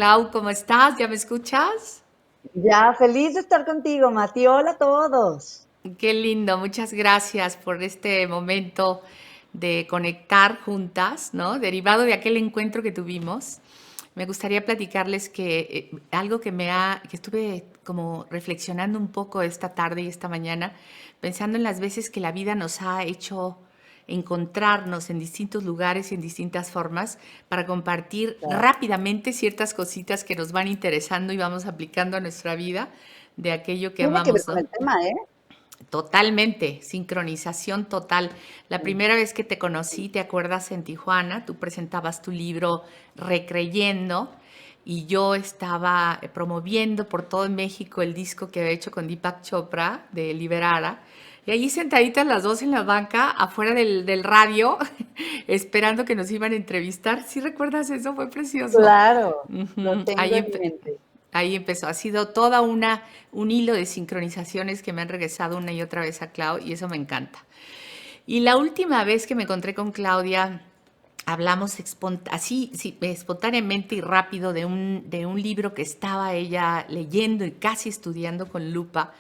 Clau, ¿cómo estás? ¿Ya me escuchas? Ya, feliz de estar contigo, Mati. Hola a todos. Qué lindo, muchas gracias por este momento de conectar juntas, ¿no? Derivado de aquel encuentro que tuvimos. Me gustaría platicarles que algo que estuve como reflexionando un poco esta tarde y esta mañana, pensando en las veces que la vida nos ha hecho encontrarnos en distintos lugares y en distintas formas para compartir Claro. rápidamente ciertas cositas que nos van interesando y vamos aplicando a nuestra vida de aquello que Tiene que ver amamos, con ¿no? el tema, ¿eh? Totalmente, sincronización total. La primera vez que te conocí, ¿te acuerdas en Tijuana? Tú presentabas tu libro Recreyendo y yo estaba promoviendo por todo México el disco que había hecho con Deepak Chopra de Liberara. Y allí sentaditas las dos en la banca, afuera del radio, esperando que nos iban a entrevistar. ¿Sí recuerdas eso? Fue precioso. Claro, lo Ujú. tengo en mente. Ahí empezó. Ha sido un hilo de sincronizaciones que me han regresado una y otra vez a Clau y eso me encanta. Y la última vez que me encontré con Claudia, hablamos así sí, espontáneamente y rápido de un libro que estaba ella leyendo y casi estudiando con lupa,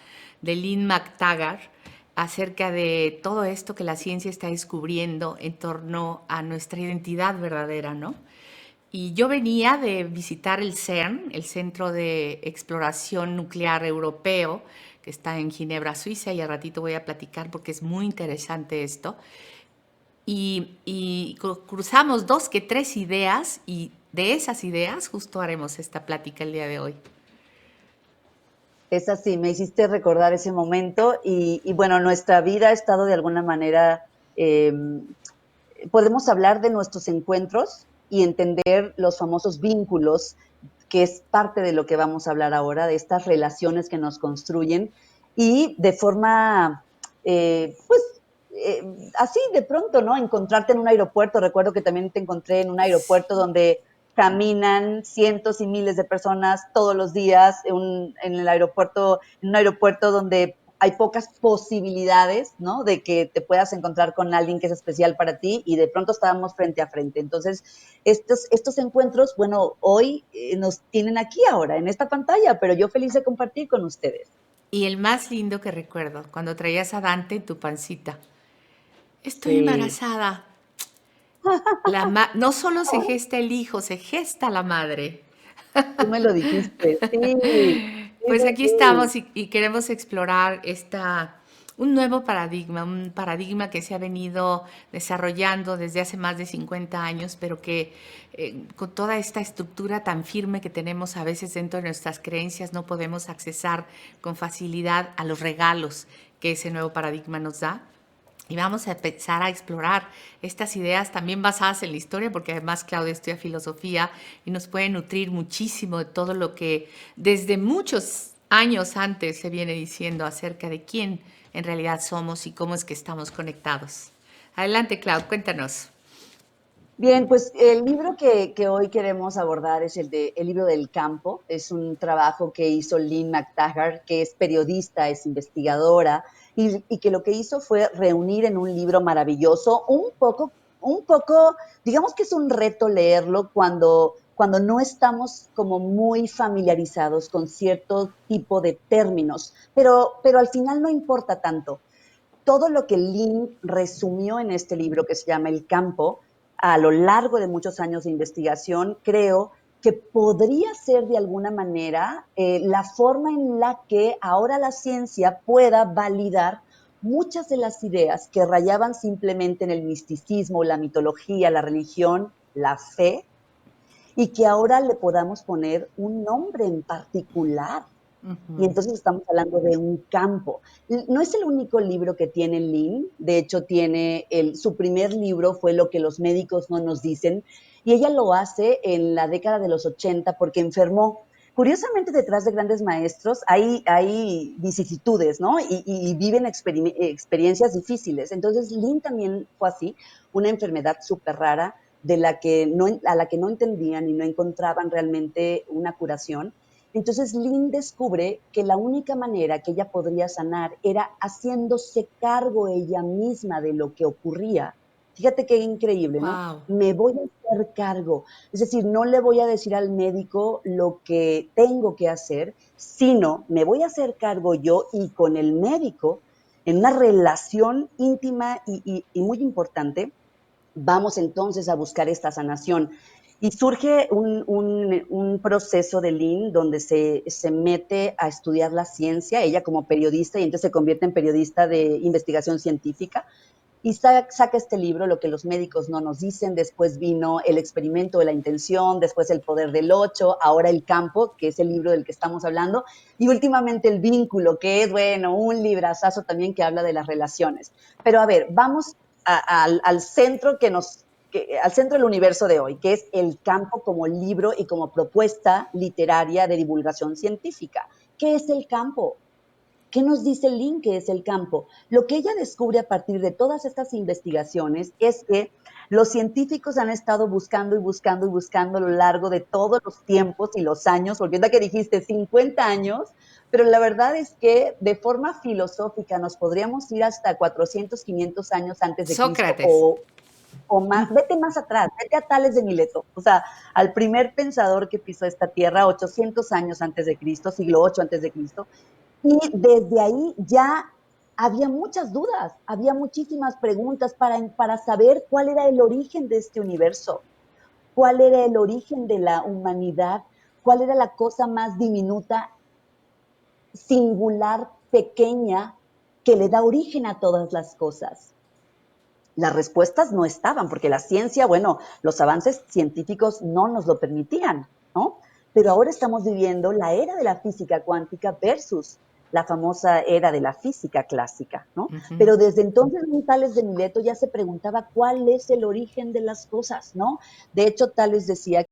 de Lynn McTaggart, acerca de todo esto que la ciencia está descubriendo en torno a nuestra identidad verdadera, ¿no? Y yo venía de visitar el CERN, el Centro de Exploración Nuclear Europeo, que está en Ginebra, Suiza, y al ratito voy a platicar porque es muy interesante esto. Y cruzamos dos que tres ideas y de esas ideas justo haremos esta plática el día de hoy. Es así, me hiciste recordar ese momento y bueno, nuestra vida ha estado de alguna manera, eh, podemos hablar de nuestros encuentros y entender los famosos vínculos, que es parte de lo que vamos a hablar ahora, de estas relaciones que nos construyen y de forma, pues, así de pronto, ¿no? Encontrarte en un aeropuerto, recuerdo que también te encontré en un aeropuerto donde caminan cientos y miles de personas todos los días en el aeropuerto, en un aeropuerto donde hay pocas posibilidades, ¿no? De que te puedas encontrar con alguien que es especial para ti y de pronto estábamos frente a frente. Entonces, estos encuentros, bueno, hoy nos tienen aquí ahora, en esta pantalla, pero yo feliz de compartir con ustedes. Y el más lindo que recuerdo, cuando traías a Dante en tu pancita. Estoy Sí. embarazada. No solo se gesta el hijo, se gesta la madre. Tú me lo dijiste, sí, sí, Pues sí, aquí sí. estamos y queremos explorar un nuevo paradigma, un paradigma que se ha venido desarrollando desde hace más de 50 años, pero que con toda esta estructura tan firme que tenemos a veces dentro de nuestras creencias no podemos accesar con facilidad a los regalos que ese nuevo paradigma nos da. Y vamos a empezar a explorar estas ideas también basadas en la historia, porque además Claudia estudia filosofía y nos puede nutrir muchísimo de todo lo que desde muchos años antes se viene diciendo acerca de quién en realidad somos y cómo es que estamos conectados. Adelante, Clau, cuéntanos. Bien, pues el libro que hoy queremos abordar es el libro del campo. Es un trabajo que hizo Lynn McTaggart, que es periodista, es investigadora, y que lo que hizo fue reunir en un libro maravilloso digamos que es un reto leerlo cuando no estamos como muy familiarizados con cierto tipo de términos, pero al final no importa tanto todo lo que Lynn resumió en este libro que se llama El campo, a lo largo de muchos años de investigación, creo que podría ser de alguna manera la forma en la que ahora la ciencia pueda validar muchas de las ideas que rayaban simplemente en el misticismo, la mitología, la religión, la fe, y que ahora le podamos poner un nombre en particular y entonces estamos hablando de un campo. No es el único libro que tiene Lynn, de hecho su primer libro fue Lo que los médicos no nos dicen, y ella lo hace en la década de los 80 porque enfermó. Curiosamente, detrás de grandes maestros hay vicisitudes, ¿no? Y viven experiencias difíciles. Entonces, Lynn también fue así, una enfermedad súper rara a la que no entendían y no encontraban realmente una curación. Entonces Lynn descubre que la única manera que ella podría sanar era haciéndose cargo ella misma de lo que ocurría Fíjate qué increíble, ¿no? Wow. Me voy a hacer cargo. Es decir, no le voy a decir al médico lo que tengo que hacer, sino me voy a hacer cargo yo y con el médico, en una relación íntima y muy importante, vamos entonces a buscar esta sanación. Y surge un proceso de Lynn donde se mete a estudiar la ciencia, ella como periodista, y entonces se convierte en periodista de investigación científica, y saca este libro, Lo que los médicos no nos dicen. Después vino El experimento de la intención, después El poder del ocho, ahora El campo, que es el libro del que estamos hablando, y últimamente El vínculo, que es, bueno, un librazazo también que habla de las relaciones. Pero a ver, vamos al centro al centro del universo de hoy, que es El campo como libro y como propuesta literaria de divulgación científica. ¿Qué es el campo? ¿Qué nos dice Lynn que es el campo? Lo que ella descubre a partir de todas estas investigaciones es que los científicos han estado buscando y buscando y buscando a lo largo de todos los tiempos y los años, porque es que dijiste 50 años, pero la verdad es que de forma filosófica nos podríamos ir hasta 400, 500 años antes de Cristo Sócrates. o más, vete más atrás, vete a Tales de Mileto, o sea, al primer pensador que pisó esta tierra 800 años antes de Cristo, siglo 8 antes de Cristo, y desde ahí ya había muchas dudas, había muchísimas preguntas para saber cuál era el origen de este universo, cuál era el origen de la humanidad, cuál era la cosa más diminuta, singular, pequeña, que le da origen a todas las cosas. Las respuestas no estaban, porque la ciencia, bueno, los avances científicos no nos lo permitían, ¿no? Pero ahora estamos viviendo la era de la física cuántica versus la famosa era de la física clásica, ¿no? Ujú. Pero desde entonces Tales de Mileto ya se preguntaba cuál es el origen de las cosas, ¿no? De hecho, Tales decía que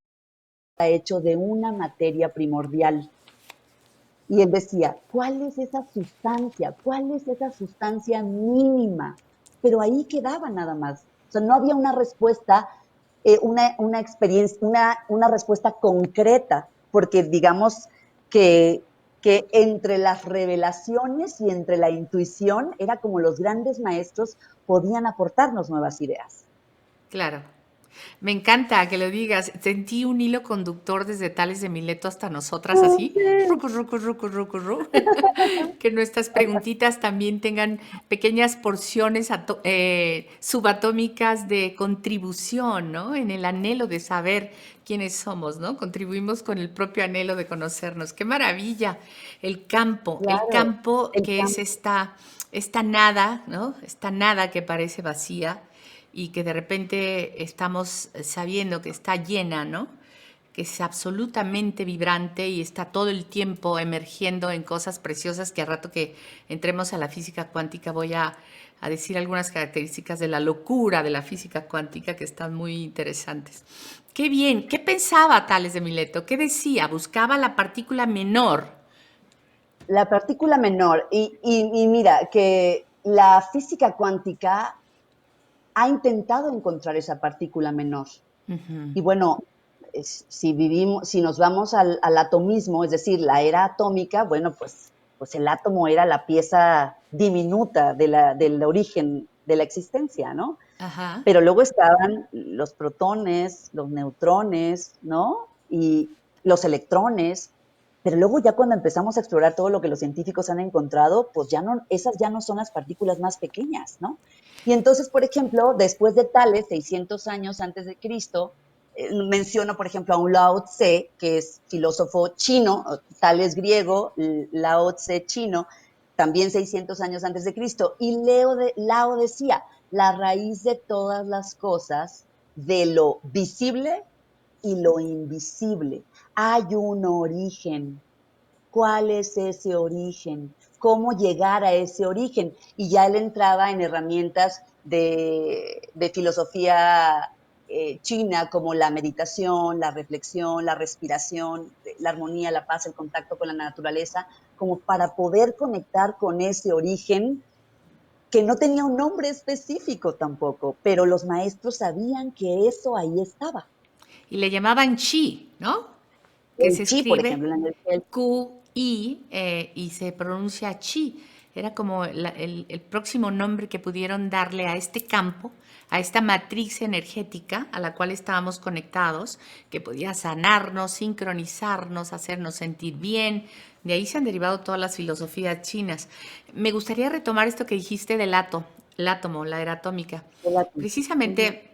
está hecho de una materia primordial. Y él decía, ¿cuál es esa sustancia? ¿Cuál es esa sustancia mínima? Pero ahí quedaba nada más. O sea, no había una respuesta, una experiencia, una respuesta concreta, porque digamos que, que entre las revelaciones y entre la intuición era como los grandes maestros podían aportarnos nuevas ideas. Claro. Me encanta que lo digas. Sentí un hilo conductor desde Tales de Mileto hasta nosotras así. Rucu, rucu, rucu, rucu, ru. Que nuestras preguntitas también tengan pequeñas porciones subatómicas de contribución, ¿no? En el anhelo de saber quiénes somos, ¿no? Contribuimos con el propio anhelo de conocernos. ¡Qué maravilla! El Claro, campo el que es campo. esta nada, ¿no? Esta nada que parece vacía y que de repente estamos sabiendo que está llena, ¿no? Que es absolutamente vibrante y está todo el tiempo emergiendo en cosas preciosas que a rato que entremos a la física cuántica voy a decir algunas características de la locura de la física cuántica que están muy interesantes. Qué bien, ¿qué pensaba Tales de Mileto? ¿Qué decía? Buscaba la partícula menor. La partícula menor. Y mira, que la física cuántica ha intentado encontrar esa partícula menor. Ujú. Y bueno, si nos vamos al atomismo, es decir, la era atómica, bueno, pues el átomo era la pieza diminuta del origen de la existencia, ¿no? Ajá. Pero luego estaban los protones, los neutrones, ¿no? Y los electrones. Pero luego ya cuando empezamos a explorar todo lo que los científicos han encontrado, pues ya no, esas ya no son las partículas más pequeñas, ¿no? Y entonces, por ejemplo, después de Tales, 600 años antes de Cristo, menciono, por ejemplo, a un Lao Tse, que es filósofo chino, Tales griego, Lao Tse chino, también 600 años antes de Cristo. Y Lao decía, la raíz de todas las cosas, de lo visible y lo invisible. Hay un origen. ¿Cuál es ese origen? ¿Cómo llegar a ese origen? Y ya él entraba en herramientas de filosofía china como la meditación, la reflexión, la respiración, la armonía, la paz, el contacto con la naturaleza, como para poder conectar con ese origen que no tenía un nombre específico tampoco, pero los maestros sabían que eso ahí estaba. Y le llamaban chi, ¿no? Que El se chi, por escribe ejemplo, la energía del Q-I y se pronuncia chi. Era como el próximo nombre que pudieron darle a este campo, a esta matriz energética a la cual estábamos conectados, que podía sanarnos, sincronizarnos, hacernos sentir bien. De ahí se han derivado todas las filosofías chinas. Me gustaría retomar esto que dijiste del el átomo, la era atómica. Ujú. Precisamente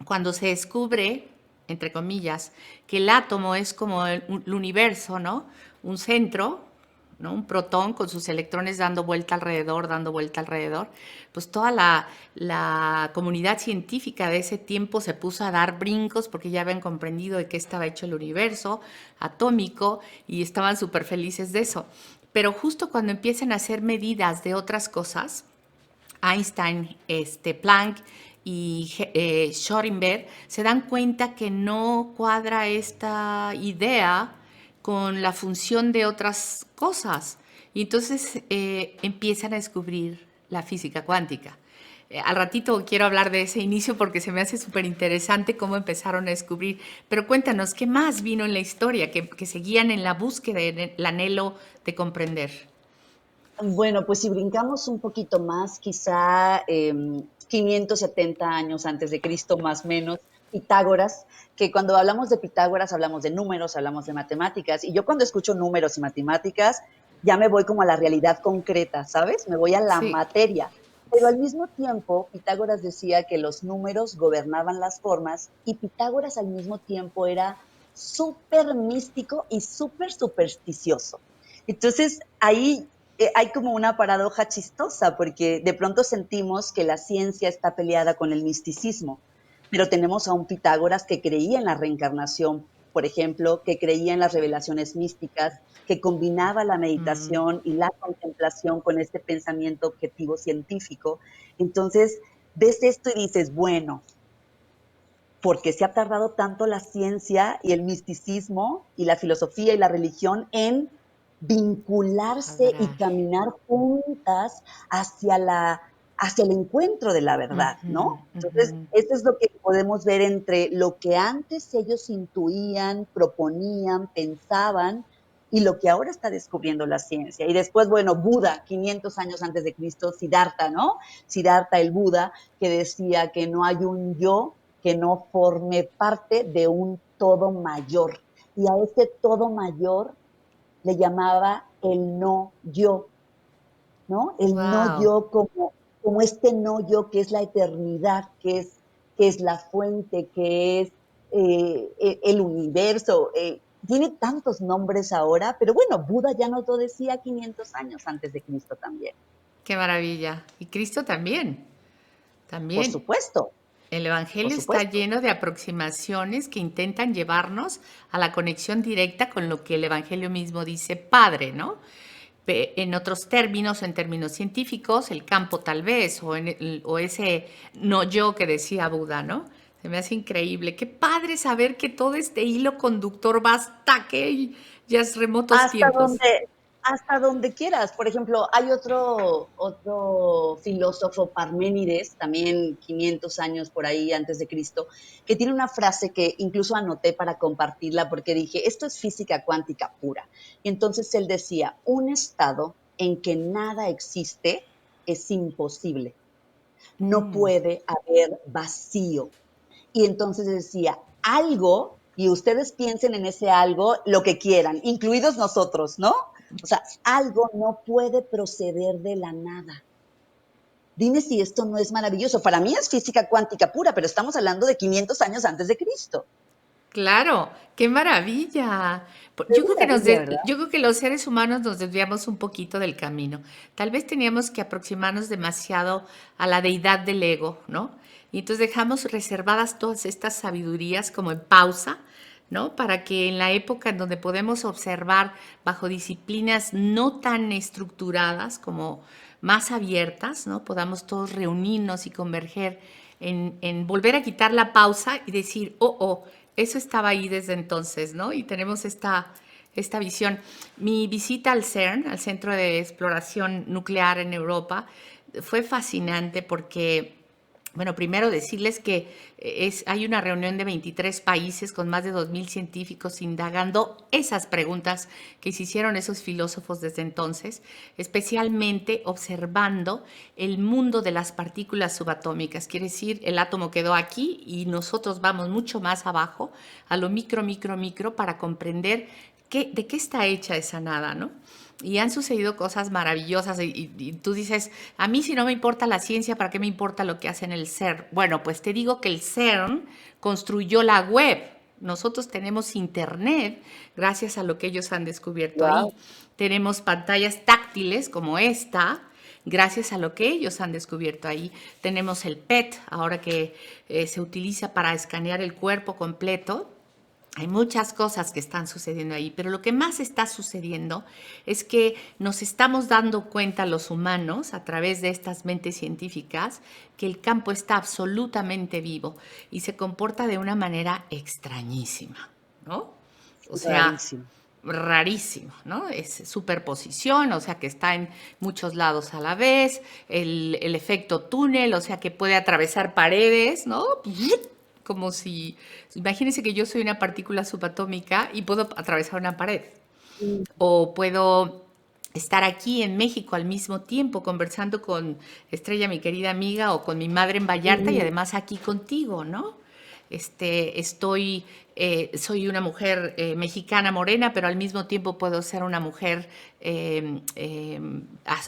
cuando se descubre, entre comillas, que el átomo es como el universo, ¿no? Un centro, ¿no? Un protón con sus electrones dando vuelta alrededor, pues toda la comunidad científica de ese tiempo se puso a dar brincos porque ya habían comprendido de qué estaba hecho el universo atómico y estaban súper felices de eso. Pero justo cuando empiezan a hacer medidas de otras cosas, Einstein, Planck y Schrödinger se dan cuenta que no cuadra esta idea con la función de otras cosas. Y entonces empiezan a descubrir la física cuántica. Al ratito quiero hablar de ese inicio porque se me hace súper interesante cómo empezaron a descubrir. Pero cuéntanos, ¿qué más vino en la historia que seguían en la búsqueda, en el anhelo de comprender? Bueno, pues si brincamos un poquito más, quizá 570 años antes de Cristo, más o menos, Pitágoras, que cuando hablamos de Pitágoras hablamos de números, hablamos de matemáticas, y yo cuando escucho números y matemáticas ya me voy como a la realidad concreta, ¿sabes? Me voy a la Sí. materia. Pero al mismo tiempo, Pitágoras decía que los números gobernaban las formas y Pitágoras al mismo tiempo era súper místico y súper supersticioso. Entonces, ahí hay como una paradoja chistosa, porque de pronto sentimos que la ciencia está peleada con el misticismo, pero tenemos a un Pitágoras que creía en la reencarnación, por ejemplo, que creía en las revelaciones místicas, que combinaba la Mm. meditación y la contemplación con este pensamiento objetivo científico. Entonces, ves esto y dices, bueno, ¿por qué se ha tardado tanto la ciencia y el misticismo y la filosofía y la religión en vincularse y Habrá. caminar juntas hacia hacia el encuentro de la verdad, Ujú, ¿no? Entonces, ujú. esto es lo que podemos ver entre lo que antes ellos intuían, proponían, pensaban y lo que ahora está descubriendo la ciencia. Y después, bueno, Buda, 500 años antes de Cristo, Siddhartha, ¿no? Siddhartha, el Buda, que decía que no hay un yo que no forme parte de un todo mayor. Y a ese todo mayor le llamaba el no yo, ¿no? El no Wow. yo como este no yo que es la eternidad, que es la fuente, que es el universo. Tiene tantos nombres ahora, pero bueno, Buda ya nos lo decía 500 años antes de Cristo también. Qué maravilla. Y Cristo también. Por También. supuesto, El por Evangelio está supuesto. lleno de aproximaciones que intentan llevarnos a la conexión directa con lo que el Evangelio mismo dice Padre, ¿no? En otros términos, en términos científicos, el campo tal vez, o ese no yo que decía Buda, ¿no? Se me hace increíble. Qué padre saber que todo este hilo conductor va hasta que ya es remotos Hasta tiempos. donde, hasta donde quieras. Por ejemplo, hay otro filósofo, Parménides, también 500 años por ahí antes de Cristo, que tiene una frase que incluso anoté para compartirla porque dije, esto es física cuántica pura. Y entonces él decía, un estado en que nada existe es imposible. No Mm, puede haber vacío. Y entonces decía, algo, y ustedes piensen en ese algo lo que quieran, incluidos nosotros, ¿no? O sea, algo no puede proceder de la nada. Dime si esto no es maravilloso. Para mí es física cuántica pura, pero estamos hablando de 500 años antes de Cristo. claro, qué maravilla. Es maravilla, ¿verdad? Yo creo que los seres humanos nos desviamos un poquito del camino. Tal vez teníamos que aproximarnos demasiado a la deidad del ego, ¿no? Y entonces dejamos reservadas todas estas sabidurías como en pausa, ¿no? Para que en la época en donde podemos observar bajo disciplinas no tan estructuradas como más abiertas, ¿no? Podamos todos reunirnos y converger en volver a quitar la pausa y decir, oh, eso estaba ahí desde entonces, ¿no? Y tenemos esta visión. Mi visita al CERN, al Centro de Exploración Nuclear en Europa, fue fascinante porque Bueno, primero decirles que hay una reunión de 23 países con más de 2,000 científicos indagando esas preguntas que se hicieron esos filósofos desde entonces, especialmente observando el mundo de las partículas subatómicas. Quiere decir, el átomo quedó aquí y nosotros vamos mucho más abajo, a lo micro, micro, micro, para comprender de qué está hecha esa nada, ¿no? Y han sucedido cosas maravillosas y tú dices, a mí si no me importa la ciencia, ¿para qué me importa lo que hacen el CERN? Bueno, pues te digo que el CERN construyó la web. Nosotros tenemos internet gracias a lo que ellos han descubierto Wow. ahí. Tenemos pantallas táctiles como esta, gracias a lo que ellos han descubierto ahí. Tenemos el PET, ahora que se utiliza para escanear el cuerpo completo. Hay muchas cosas que están sucediendo ahí, pero lo que más está sucediendo es que nos estamos dando cuenta los humanos, a través de estas mentes científicas, que el campo está absolutamente vivo y se comporta de una manera extrañísima, ¿no? O sea, Rarísimo. rarísimo, ¿no? Es superposición, o sea que está en muchos lados a la vez, el efecto túnel, o sea que puede atravesar paredes, ¿no? Como si, imagínense que yo soy una partícula subatómica y puedo atravesar una pared. Mm, O puedo estar aquí en México al mismo tiempo conversando con Estrella, mi querida amiga, o con mi madre en Vallarta y ujú. además aquí contigo, ¿no? Soy una mujer mexicana morena, pero al mismo tiempo puedo ser una mujer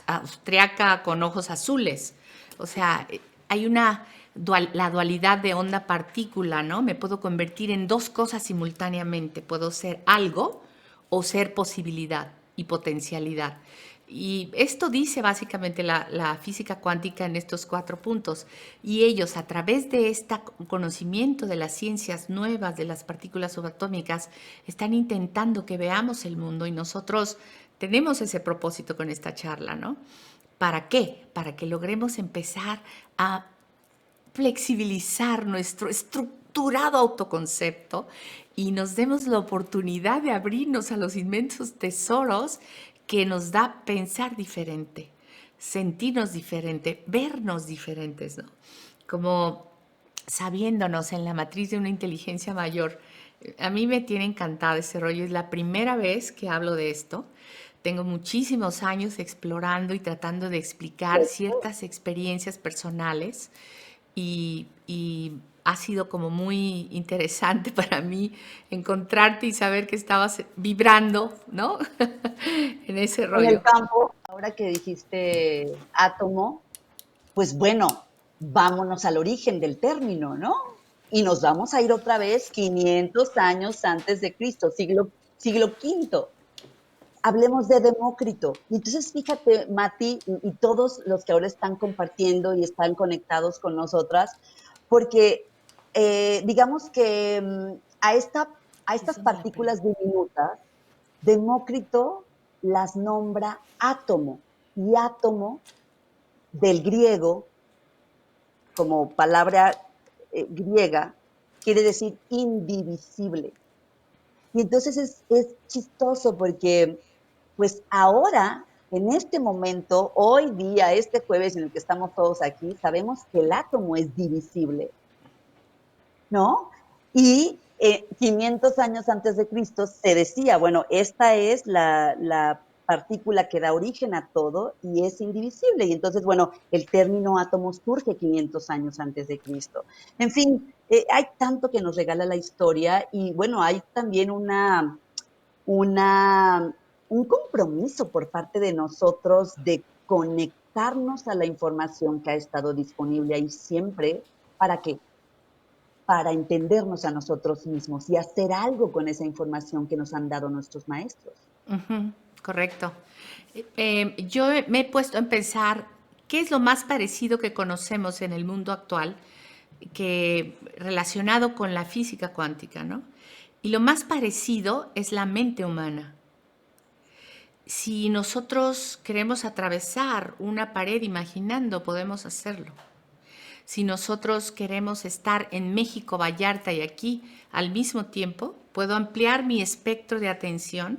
austriaca con ojos azules. O sea, hay la dualidad de onda-partícula, ¿no? Me puedo convertir en dos cosas simultáneamente. Puedo ser algo o ser posibilidad y potencialidad. Y esto dice básicamente la física cuántica en estos 4 puntos. Y ellos, a través de este conocimiento de las ciencias nuevas de las partículas subatómicas, están intentando que veamos el mundo y nosotros tenemos ese propósito con esta charla, ¿no? ¿Para qué? Para que logremos empezar a flexibilizar nuestro estructurado autoconcepto y nos demos la oportunidad de abrirnos a los inmensos tesoros que nos da pensar diferente, sentirnos diferente, vernos diferentes, ¿no? Como sabiéndonos en la matriz de una inteligencia mayor. A mí me tiene encantada ese rollo. Es la primera vez que hablo de esto. Tengo muchísimos años explorando y tratando de explicar ciertas experiencias personales y ha sido como muy interesante para mí encontrarte y saber que estabas vibrando, ¿no? En ese En el rollo. campo, ahora que dijiste átomo, pues bueno, vámonos al origen del término, ¿no? Y nos vamos a ir otra vez 500 años antes de Cristo, siglo quinto. Hablemos de Demócrito. Y entonces fíjate, Mati, y todos los que ahora están compartiendo y están conectados con nosotras, porque digamos que a estas Esa me la perdí. partículas diminutas, Demócrito las nombra átomo. Y átomo, del griego, como palabra griega, quiere decir indivisible. Y entonces es chistoso porque, pues ahora, en este momento, hoy día, este jueves en el que estamos todos aquí, sabemos que el átomo es divisible, ¿no? Y 500 años antes de Cristo se decía, bueno, esta es la partícula que da origen a todo y es indivisible. Y entonces, bueno, el término átomo surge 500 años antes de Cristo. En fin, hay tanto que nos regala la historia y bueno, hay también una, un compromiso por parte de nosotros de conectarnos a la información que ha estado disponible ahí siempre. ¿Para qué? Para entendernos a nosotros mismos y hacer algo con esa información que nos han dado nuestros maestros. Ujú, correcto. Yo me he puesto a pensar qué es lo más parecido que conocemos en el mundo actual que relacionado con la física cuántica, ¿no? Y lo más parecido es la mente humana. Si nosotros queremos atravesar una pared imaginando, podemos hacerlo. Si nosotros queremos estar en México, Vallarta y aquí al mismo tiempo, puedo ampliar mi espectro de atención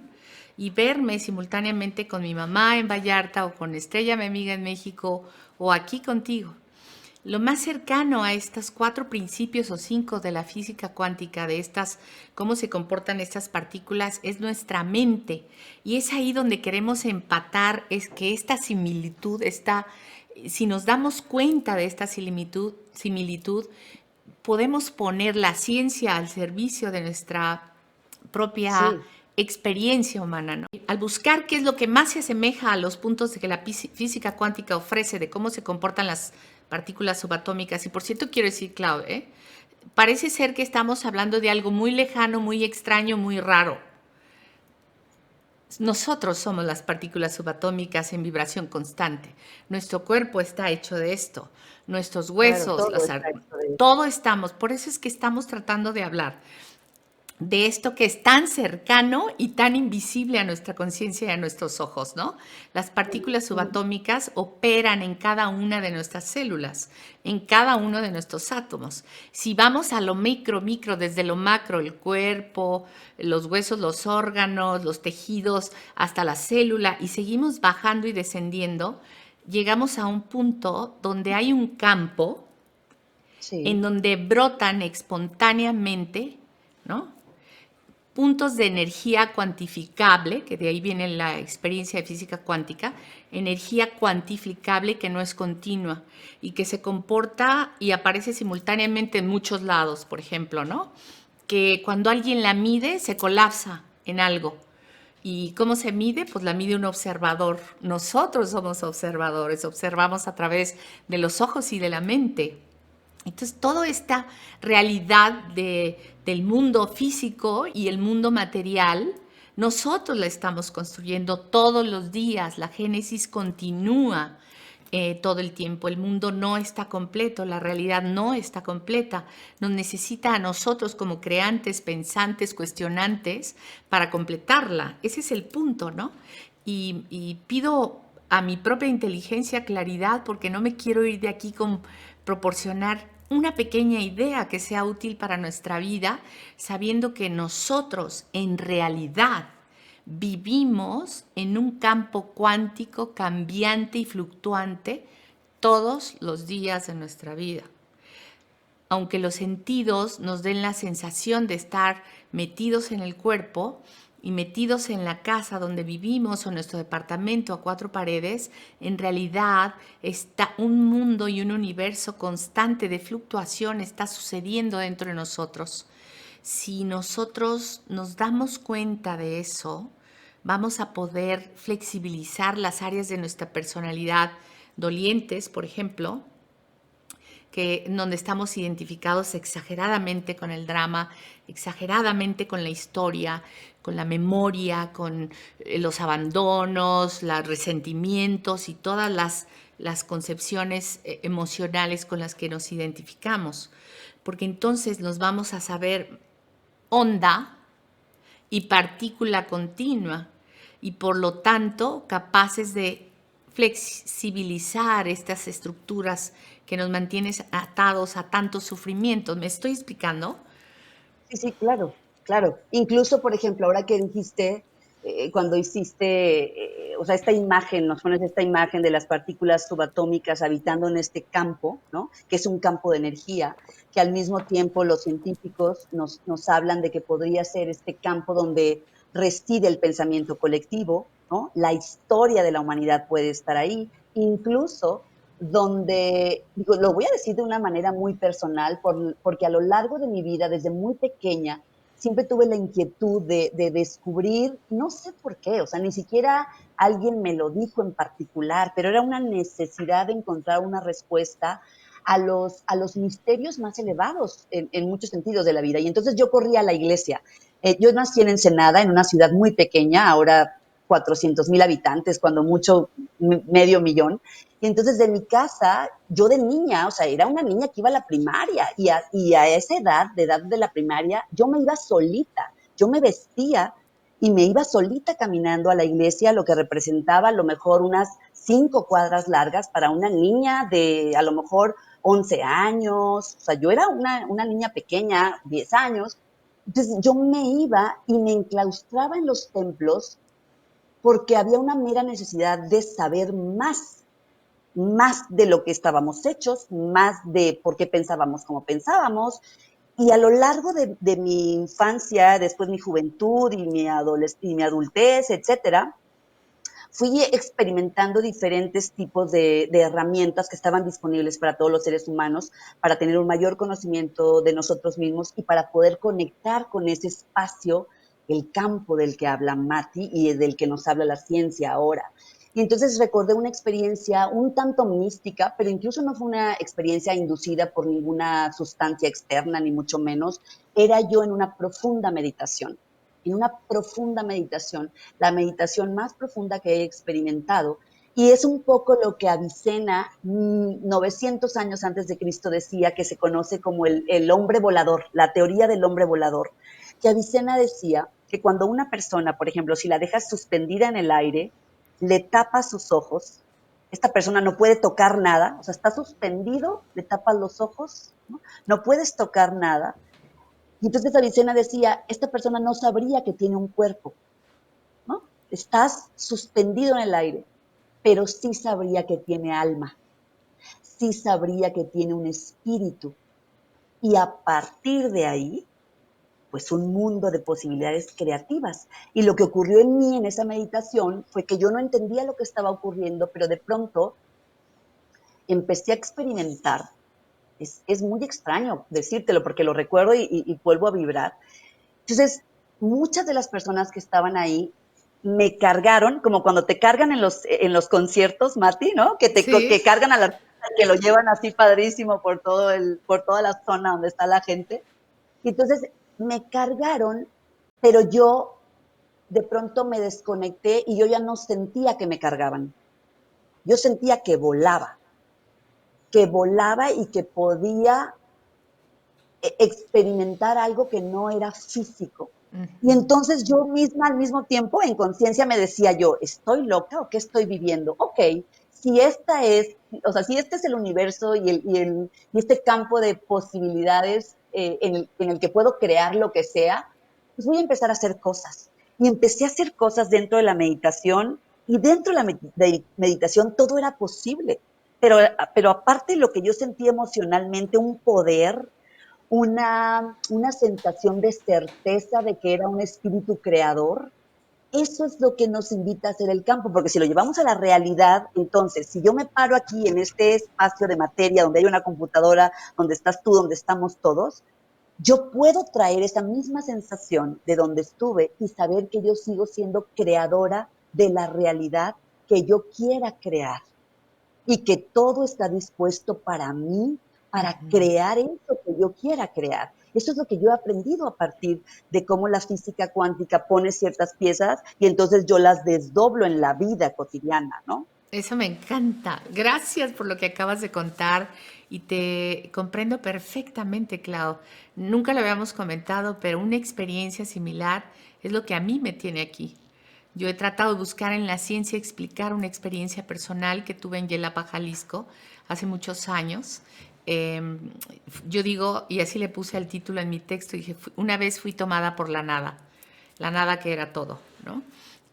y verme simultáneamente con mi mamá en Vallarta o con Estrella, mi amiga en México o aquí contigo. Lo más cercano a estos 4 principios o 5 de la física cuántica, de estas, cómo se comportan estas partículas, es nuestra mente. Y es ahí donde queremos empatar, es que esta similitud está, si nos damos cuenta de esta similitud, podemos poner la ciencia al servicio de nuestra propia Sí, experiencia humana, ¿no? Al buscar qué es lo que más se asemeja a los puntos de que la física cuántica ofrece de cómo se comportan las partículas subatómicas, y por cierto quiero decir, Clau, parece ser que estamos hablando de algo muy lejano, muy extraño, muy raro. Nosotros somos las partículas subatómicas en vibración constante. Nuestro cuerpo está hecho de esto. Nuestros claro, huesos, todo está hecho de eso. todo estamos. Por eso es que estamos tratando de hablar de esto que es tan cercano y tan invisible a nuestra conciencia y a nuestros ojos, ¿no? Las partículas Ujú. subatómicas operan en cada una de nuestras células, en cada uno de nuestros átomos. Si vamos a lo micro, desde lo macro, el cuerpo, los huesos, los órganos, los tejidos, hasta la célula, y seguimos bajando y descendiendo, llegamos a un punto donde hay un campo en Sí, donde brotan espontáneamente, ¿no? Puntos de energía cuantificable, que de ahí viene la experiencia de física cuántica, energía cuantificable que no es continua y que se comporta y aparece simultáneamente en muchos lados, por ejemplo, ¿no? Que cuando alguien la mide se colapsa en algo. ¿Y cómo se mide? Pues la mide un observador. Nosotros somos observadores, observamos a través de los ojos y de la mente. Entonces, toda esta realidad del mundo físico y el mundo material, nosotros la estamos construyendo todos los días. La génesis continúa todo el tiempo. El mundo no está completo, la realidad no está completa. Nos necesita a nosotros como creantes, pensantes, cuestionantes para completarla. Ese es el punto, ¿no? Y pido a mi propia inteligencia claridad porque no me quiero ir de aquí con proporcionar una pequeña idea que sea útil para nuestra vida, sabiendo que nosotros en realidad vivimos en un campo cuántico cambiante y fluctuante todos los días de nuestra vida. Aunque los sentidos nos den la sensación de estar metidos en el cuerpo y metidos en la casa donde vivimos o nuestro departamento a 4 paredes, en realidad está un mundo y un universo constante de fluctuación está sucediendo dentro de nosotros. Si nosotros nos damos cuenta de eso, vamos a poder flexibilizar las áreas de nuestra personalidad dolientes, por ejemplo, que donde estamos identificados exageradamente con el drama, exageradamente con la historia, con la memoria, con los abandonos, los resentimientos y todas las concepciones emocionales con las que nos identificamos. Porque entonces nos vamos a saber onda y partícula continua y por lo tanto capaces de flexibilizar estas estructuras que nos mantienen atados a tantos sufrimientos. ¿Me estoy explicando? sí, sí, claro, claro. Incluso, por ejemplo, ahora que dijiste, cuando hiciste, o sea, esta imagen, nos pones esta imagen de las partículas subatómicas habitando en este campo, ¿no? Que es un campo de energía, que al mismo tiempo los científicos nos hablan de que podría ser este campo donde reside el pensamiento colectivo, ¿no? La historia de la humanidad puede estar ahí, incluso donde, digo, lo voy a decir de una manera muy personal, porque a lo largo de mi vida, desde muy pequeña, siempre tuve la inquietud de descubrir, no sé por qué, o sea, ni siquiera alguien me lo dijo en particular, pero era una necesidad de encontrar una respuesta a los misterios más elevados en muchos sentidos de la vida. Y entonces yo corrí a la iglesia. Yo nací en Ensenada, en una ciudad muy pequeña, ahora 400,000 habitantes, cuando mucho medio millón. Y entonces de mi casa, yo de niña, o sea, era una niña que iba a la primaria y a esa edad, de edad de la primaria, yo me iba solita, yo me vestía y me iba solita caminando a la iglesia, lo que representaba a lo mejor unas 5 cuadras largas para una niña de a lo mejor 11 años, o sea, yo era una niña pequeña, 10 años, entonces yo me iba y me enclaustraba en los templos porque había una mera necesidad de saber más. más de lo que estábamos hechos, más de por qué pensábamos como pensábamos. Y a lo largo de mi infancia, después mi juventud y mi adultez, etcétera, fui experimentando diferentes tipos de herramientas que estaban disponibles para todos los seres humanos, para tener un mayor conocimiento de nosotros mismos y para poder conectar con ese espacio, el campo del que habla Mati y del que nos habla la ciencia ahora. Y entonces recordé una experiencia un tanto mística, pero incluso no fue una experiencia inducida por ninguna sustancia externa, ni mucho menos. Era yo en una profunda meditación, la meditación más profunda que he experimentado. Y es un poco lo que Avicena, 900 años antes de Cristo, decía, que se conoce como el hombre volador, la teoría del hombre volador. Que Avicena decía que cuando una persona, por ejemplo, si la dejas suspendida en el aire, le tapas sus ojos, esta persona no puede tocar nada, o sea, está suspendido, le tapas los ojos, no puedes tocar nada. Y entonces Avicena decía, esta persona no sabría que tiene un cuerpo, ¿no? Estás suspendido en el aire, pero sí sabría que tiene alma, sí sabría que tiene un espíritu. Y a partir de ahí, pues un mundo de posibilidades creativas. Y lo que ocurrió en mí en esa meditación fue que yo no entendía lo que estaba ocurriendo, pero de pronto empecé a experimentar. Es muy extraño decírtelo porque lo recuerdo y vuelvo a vibrar. Entonces, muchas de las personas que estaban ahí me cargaron, como cuando te cargan en los conciertos, Mati, ¿no? Que Sí. cargan al artista, que lo llevan así padrísimo por toda la zona donde está la gente. Y entonces me cargaron, pero yo de pronto me desconecté y yo ya no sentía que me cargaban. Yo sentía que volaba y que podía experimentar algo que no era físico. Y Ujú. entonces yo misma al mismo tiempo en conciencia me decía yo, ¿estoy loca o qué estoy viviendo? Ok, si esta es, o sea, si este es el universo y este campo de posibilidades en el que puedo crear lo que sea, pues voy a empezar a hacer cosas. Y empecé a hacer cosas dentro de la meditación y dentro de la meditación todo era posible. Pero aparte lo que yo sentía emocionalmente, un poder, una sensación de certeza de que era un espíritu creador. Eso es lo que nos invita a hacer el campo, porque si lo llevamos a la realidad, entonces, si yo me paro aquí en este espacio de materia donde hay una computadora, donde estás tú, donde estamos todos, yo puedo traer esa misma sensación de donde estuve y saber que yo sigo siendo creadora de la realidad que yo quiera crear y que todo está dispuesto para mí, para crear eso que yo quiera crear. Eso es lo que yo he aprendido a partir de cómo la física cuántica pone ciertas piezas y entonces yo las desdoblo en la vida cotidiana, ¿no? Eso me encanta. Gracias por lo que acabas de contar y te comprendo perfectamente, Clau. Nunca lo habíamos comentado, pero una experiencia similar es lo que a mí me tiene aquí. Yo he tratado de buscar en la ciencia explicar una experiencia personal que tuve en Yelapa, Jalisco, hace muchos años. Eh, yo digo, y así le puse al título en mi texto, dije, una vez fui tomada por la nada que era todo, ¿no?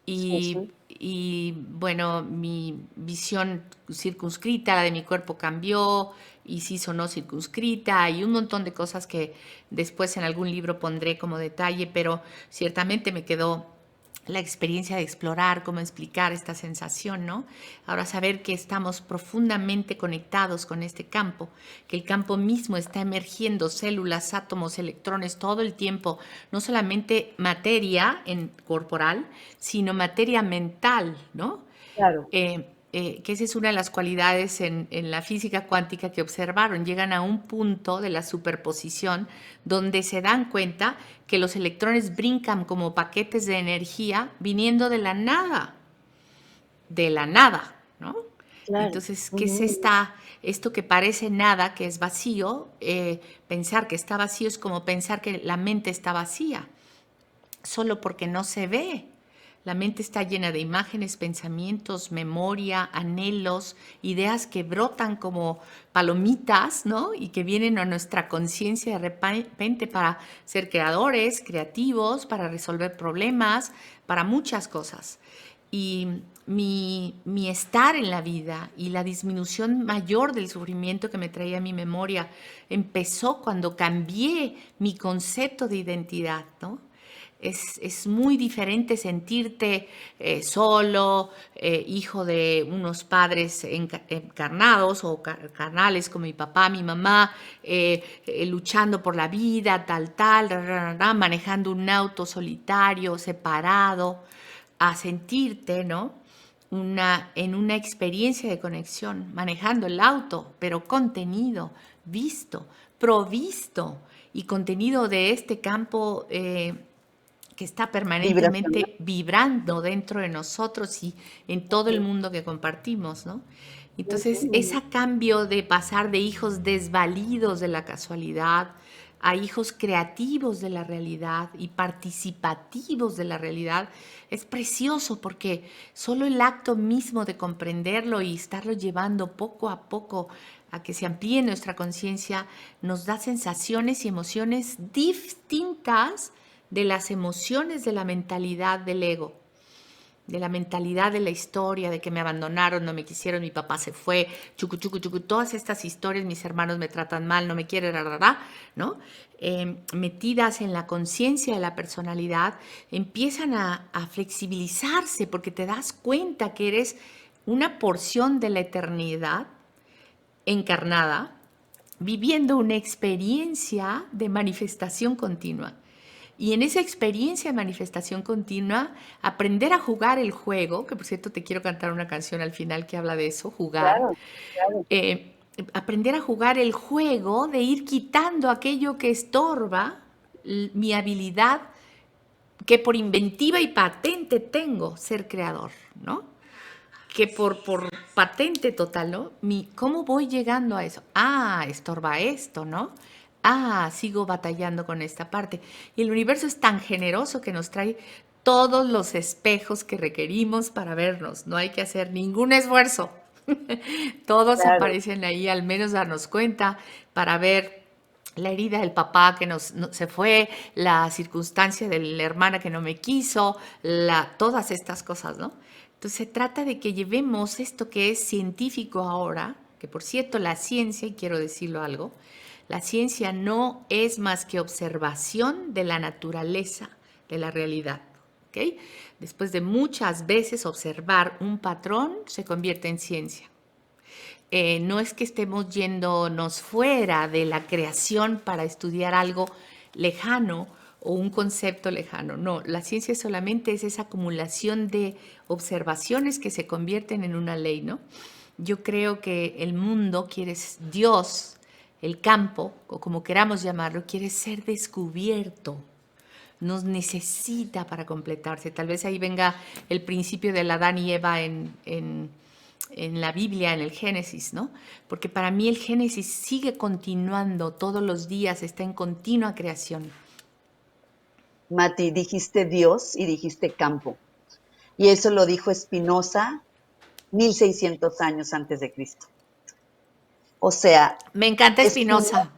Sí, sí. Y bueno, mi visión circunscrita, la de mi cuerpo cambió y sí sonó circunscrita y un montón de cosas que después en algún libro pondré como detalle, pero ciertamente me quedó la experiencia de explorar cómo explicar esta sensación, ¿no? Ahora saber que estamos profundamente conectados con este campo, que el campo mismo está emergiendo células, átomos, electrones todo el tiempo, no solamente materia corporal, sino materia mental, ¿no? Claro. Que esa es una de las cualidades en la física cuántica que observaron. Llegan a un punto de la superposición donde se dan cuenta que los electrones brincan como paquetes de energía viniendo de la nada, ¿no? Claro. Entonces, ¿qué es Ujú. esto que parece nada, que es vacío? Pensar que está vacío es como pensar que la mente está vacía, solo porque no se ve. La mente está llena de imágenes, pensamientos, memoria, anhelos, ideas que brotan como palomitas, ¿no? Y que vienen a nuestra conciencia de repente para ser creadores, creativos, para resolver problemas, para muchas cosas. Y mi estar en la vida y la disminución mayor del sufrimiento que me traía a mi memoria empezó cuando cambié mi concepto de identidad, ¿no? Es muy diferente sentirte solo, hijo de unos padres encarnados o carnales como mi papá, mi mamá, luchando por la vida, tal, manejando un auto solitario, separado, a sentirte, ¿no? En una experiencia de conexión, manejando el auto, pero contenido, visto, provisto y contenido de este campo que está Vibracional. permanentemente vibrando dentro de nosotros y en todo el mundo que compartimos, ¿no? Entonces, ese cambio de pasar de hijos desvalidos de la casualidad a hijos creativos de la realidad y participativos de la realidad es precioso porque solo el acto mismo de comprenderlo y estarlo llevando poco a poco a que se amplíe nuestra conciencia nos da sensaciones y emociones distintas de las emociones de la mentalidad del ego, de la mentalidad de la historia, de que me abandonaron, no me quisieron, mi papá se fue, chucu, chucu, chucu, todas estas historias, mis hermanos me tratan mal, no me quieren, ¿no? Metidas en la conciencia de la personalidad, empiezan a flexibilizarse porque te das cuenta que eres una porción de la eternidad encarnada, viviendo una experiencia de manifestación continua. Y en esa experiencia de manifestación continua, aprender a jugar el juego, que por cierto te quiero cantar una canción al final que habla de eso, jugar, Claro, claro. eh, aprender a jugar el juego de ir quitando aquello que estorba mi habilidad que por inventiva y patente tengo ser creador, ¿no? Que por patente total, ¿no? ¿Cómo voy llegando a eso? Ah, estorba esto, ¿no? Ah, sigo batallando con esta parte. Y el universo es tan generoso que nos trae todos los espejos que requerimos para vernos. No hay que hacer ningún esfuerzo. Todos Claro. aparecen ahí, al menos darnos cuenta para ver la herida del papá que se fue, la circunstancia de la hermana que no me quiso, todas estas cosas, ¿no? Entonces se trata de que llevemos esto que es científico ahora, que por cierto la ciencia, y quiero decirlo algo, la ciencia no es más que observación de la naturaleza, de la realidad, ¿ok? Después de muchas veces observar un patrón, se convierte en ciencia. No es que estemos yéndonos fuera de la creación para estudiar algo lejano o un concepto lejano. No, la ciencia solamente es esa acumulación de observaciones que se convierten en una ley, ¿no? Yo creo que el mundo quiere, Dios, el campo, o como queramos llamarlo, quiere ser descubierto. Nos necesita para completarse. Tal vez ahí venga el principio del Adán y Eva en la Biblia, en el Génesis, ¿no? Porque para mí el Génesis sigue continuando todos los días, está en continua creación. Mati, dijiste Dios y dijiste campo. Y eso lo dijo Spinoza 1600 años antes de Cristo. O sea, Me encanta Spinoza, Spinoza,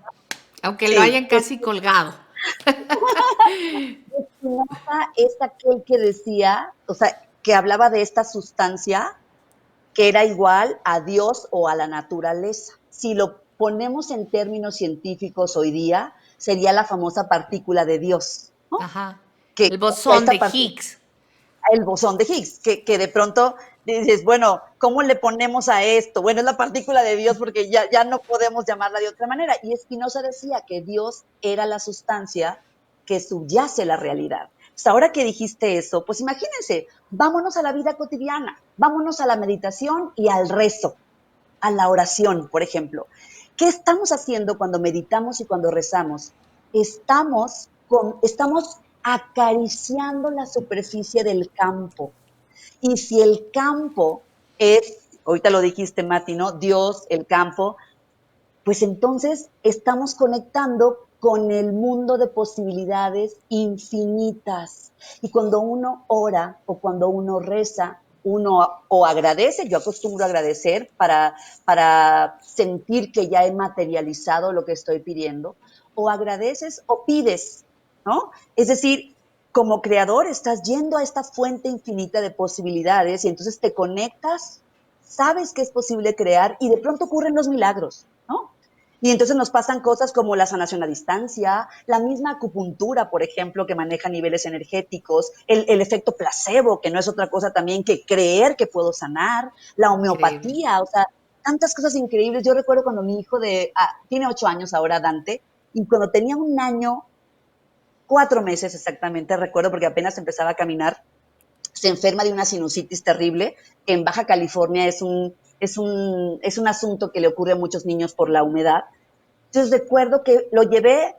aunque lo sí, hayan casi colgado. Spinoza es aquel que decía, o sea, que hablaba de esta sustancia que era igual a Dios o a la naturaleza. Si lo ponemos en términos científicos hoy día, sería la famosa partícula de Dios, ¿no? Ajá. Que El bosón esta de partícula, Higgs. el bosón de Higgs, que de pronto dices, bueno, ¿cómo le ponemos a esto? Bueno, es la partícula de Dios porque ya no podemos llamarla de otra manera. Y Spinoza decía que Dios era la sustancia que subyace la realidad. Pues ahora que dijiste eso, pues imagínense, vámonos a la vida cotidiana, vámonos a la meditación y al rezo, a la oración, por ejemplo. ¿Qué estamos haciendo cuando meditamos y cuando rezamos? Estamos acariciando la superficie del campo. Y si el campo es, ahorita lo dijiste, Mati, ¿no? Dios, el campo, pues entonces estamos conectando con el mundo de posibilidades infinitas. Y cuando uno ora o cuando uno reza, uno o agradece, yo acostumbro a agradecer para sentir que ya he materializado lo que estoy pidiendo, o agradeces o pides, ¿no? Es decir, como creador estás yendo a esta fuente infinita de posibilidades y entonces te conectas, sabes que es posible crear y de pronto ocurren los milagros, ¿no? Y entonces nos pasan cosas como la sanación a distancia, la misma acupuntura, por ejemplo, que maneja niveles energéticos, el efecto placebo, que no es otra cosa también que creer que puedo sanar, la Increíble. homeopatía, o sea, tantas cosas increíbles. Yo recuerdo cuando mi hijo tiene 8 años ahora, Dante, y cuando tenía un año, 4 meses exactamente, recuerdo, porque apenas empezaba a caminar, se enferma de una sinusitis terrible, que en Baja California es un asunto que le ocurre a muchos niños por la humedad. Entonces recuerdo que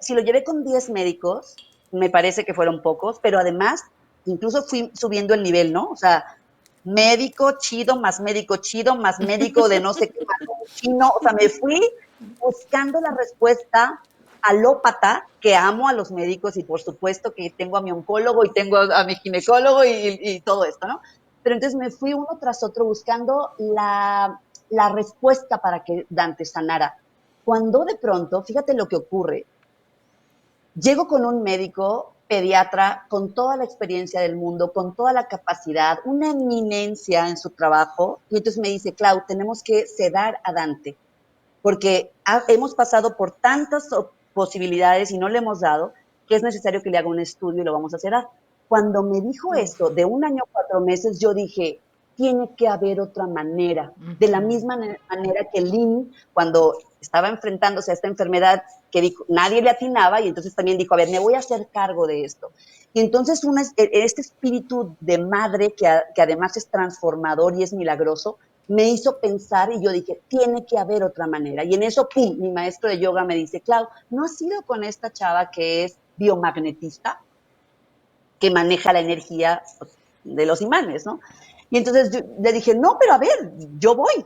si lo llevé con 10 médicos, me parece que fueron pocos, pero además incluso fui subiendo el nivel, ¿no? O sea, médico chido, más médico de no sé qué, más chino, o sea, me fui buscando la respuesta alópata, que amo a los médicos y por supuesto que tengo a mi oncólogo y tengo a mi ginecólogo y todo esto, ¿no? Pero entonces me fui uno tras otro buscando la respuesta para que Dante sanara. Cuando de pronto, fíjate lo que ocurre, llego con un médico pediatra con toda la experiencia del mundo, con toda la capacidad, una eminencia en su trabajo, y entonces me dice, Clau, tenemos que sedar a Dante, porque hemos pasado por tantas posibilidades y no le hemos dado, que es necesario que le haga un estudio y lo vamos a sedar. Cuando me dijo esto, Uf. de 1 año 4 meses, yo dije, tiene que haber otra manera. De la Ujú. misma manera que Lynn, cuando estaba enfrentándose a esta enfermedad, que dijo, nadie le atinaba, y entonces también dijo, a ver, me voy a hacer cargo de esto. Y entonces este espíritu de madre, que además es transformador y es milagroso, me hizo pensar y yo dije, tiene que haber otra manera. Y en eso, ¡pum!, mi maestro de yoga me dice, Clau, ¿no has ido con esta chava que es biomagnetista, que maneja la energía, pues, de los imanes, ¿no? Y entonces yo le dije, no, pero a ver, yo voy.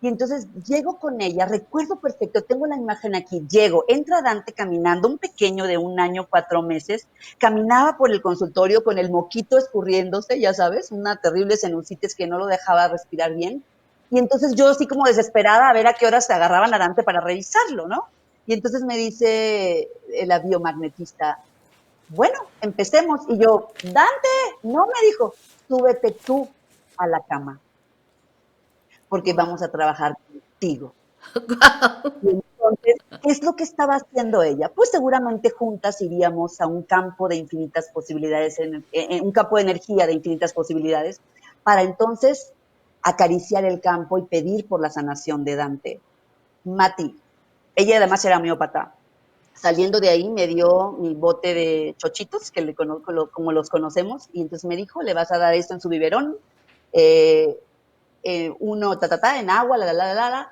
Y entonces llego con ella, recuerdo perfecto, tengo la imagen aquí, llego, entra Dante caminando, un pequeño de 1 año 4 meses, caminaba por el consultorio con el moquito escurriéndose, ya sabes, una terrible sinusitis que no lo dejaba respirar bien. Y entonces yo así como desesperada a ver a qué horas se agarraban a Dante para revisarlo, ¿no? Y entonces me dice la biomagnetista, bueno, empecemos. Y yo, Dante, no, me dijo, súbete tú a la cama, porque Wow. vamos a trabajar contigo. Guau. Y entonces, ¿qué es lo que estaba haciendo ella? Pues seguramente juntas iríamos a un campo de infinitas posibilidades, en un campo de energía de infinitas posibilidades, para entonces acariciar el campo y pedir por la sanación de Dante. Mati, ella además era homeópata. Saliendo de ahí me dio mi bote de chochitos, que le conozco como los conocemos, y entonces me dijo, le vas a dar esto en su biberón, eh, uno, en agua, la.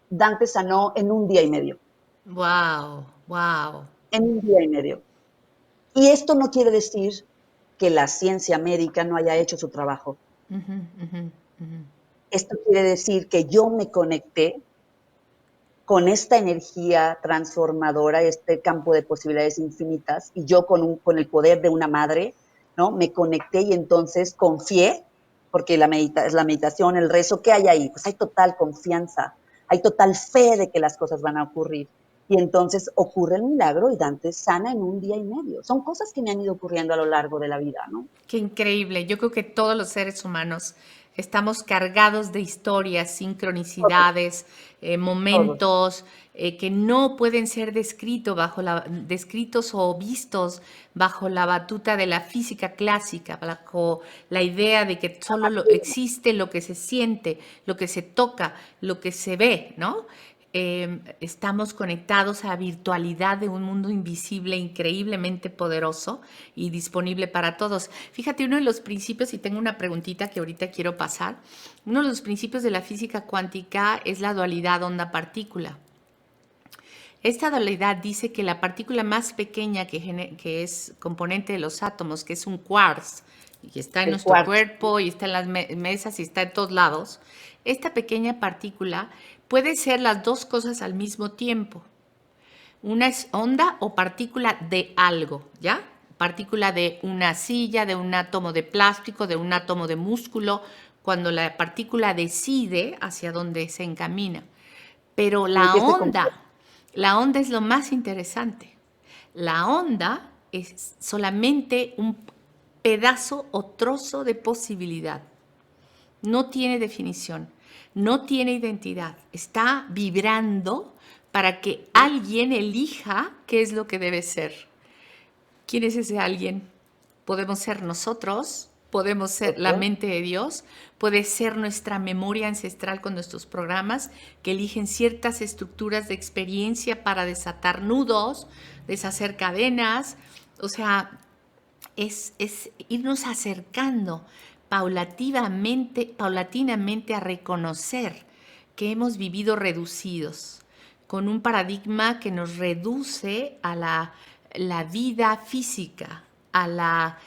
Dante sanó en un día y medio, Wow. Wow. en un día y medio. Y esto no quiere decir que la ciencia médica no haya hecho su trabajo. Ujú, ujú, ujú. Esto quiere decir que yo me conecté con esta energía transformadora, este campo de posibilidades infinitas, y yo con el poder de una madre, ¿no? Me conecté y entonces confié, porque es la meditación, el rezo, ¿qué hay ahí? Pues hay total confianza, hay total fe de que las cosas van a ocurrir. Y entonces ocurre el milagro y Dante sana en un día y medio. Son cosas que me han ido ocurriendo a lo largo de la vida, ¿no? Qué increíble. Yo creo que todos los seres humanos estamos cargados de historias, Todos, sincronicidades, todos. momentos que no pueden ser descritos o vistos bajo la batuta de la física clásica, bajo la idea de que solo existe lo que se siente, lo que se toca, lo que se ve, ¿no? Estamos conectados a la virtualidad de un mundo invisible increíblemente poderoso y disponible para todos. Fíjate, uno de los principios, y tengo una preguntita que ahorita quiero pasar, uno de los principios de la física cuántica es la dualidad onda-partícula. Esta dualidad dice que la partícula más pequeña que es componente de los átomos, que es un quarks, y está en El nuestro cuarto. cuerpo, y está en las mesas, y está en todos lados, esta pequeña partícula puede ser las dos cosas al mismo tiempo. Una es onda o partícula de algo, ¿ya? Partícula de una silla, de un átomo de plástico, de un átomo de músculo, cuando la partícula decide hacia dónde se encamina. Pero En qué se comporta. la onda es lo más interesante. La onda es solamente un pedazo o trozo de posibilidad. No tiene definición, no tiene identidad. Está vibrando para que alguien elija qué es lo que debe ser. ¿Quién es ese alguien? Podemos ser nosotros, podemos ser la Ok. mente de Dios, puede ser nuestra memoria ancestral con nuestros programas que eligen ciertas estructuras de experiencia para desatar nudos, deshacer cadenas. O sea, es irnos acercando paulatinamente a reconocer que hemos vivido reducidos, con un paradigma que nos reduce a la vida física, a la,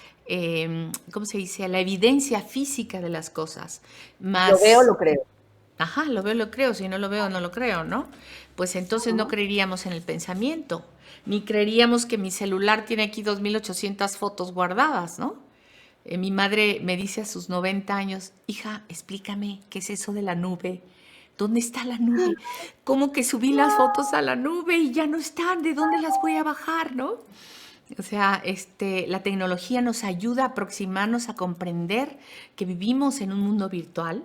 ¿cómo se dice?, a la evidencia física de las cosas, Lo veo, más. lo creo. Ajá, lo veo, lo creo, si no lo veo, no lo creo, ¿no? Pues entonces no Ajá. creeríamos en el pensamiento, ni creeríamos que mi celular tiene aquí 2.800 fotos guardadas, ¿no? Mi madre me dice a sus 90 años, hija, explícame qué es eso de la nube. ¿Dónde está la nube? ¿Cómo que subí las fotos a la nube y ya no están? ¿De dónde las voy a bajar, no? O sea, la tecnología nos ayuda a aproximarnos a comprender que vivimos en un mundo virtual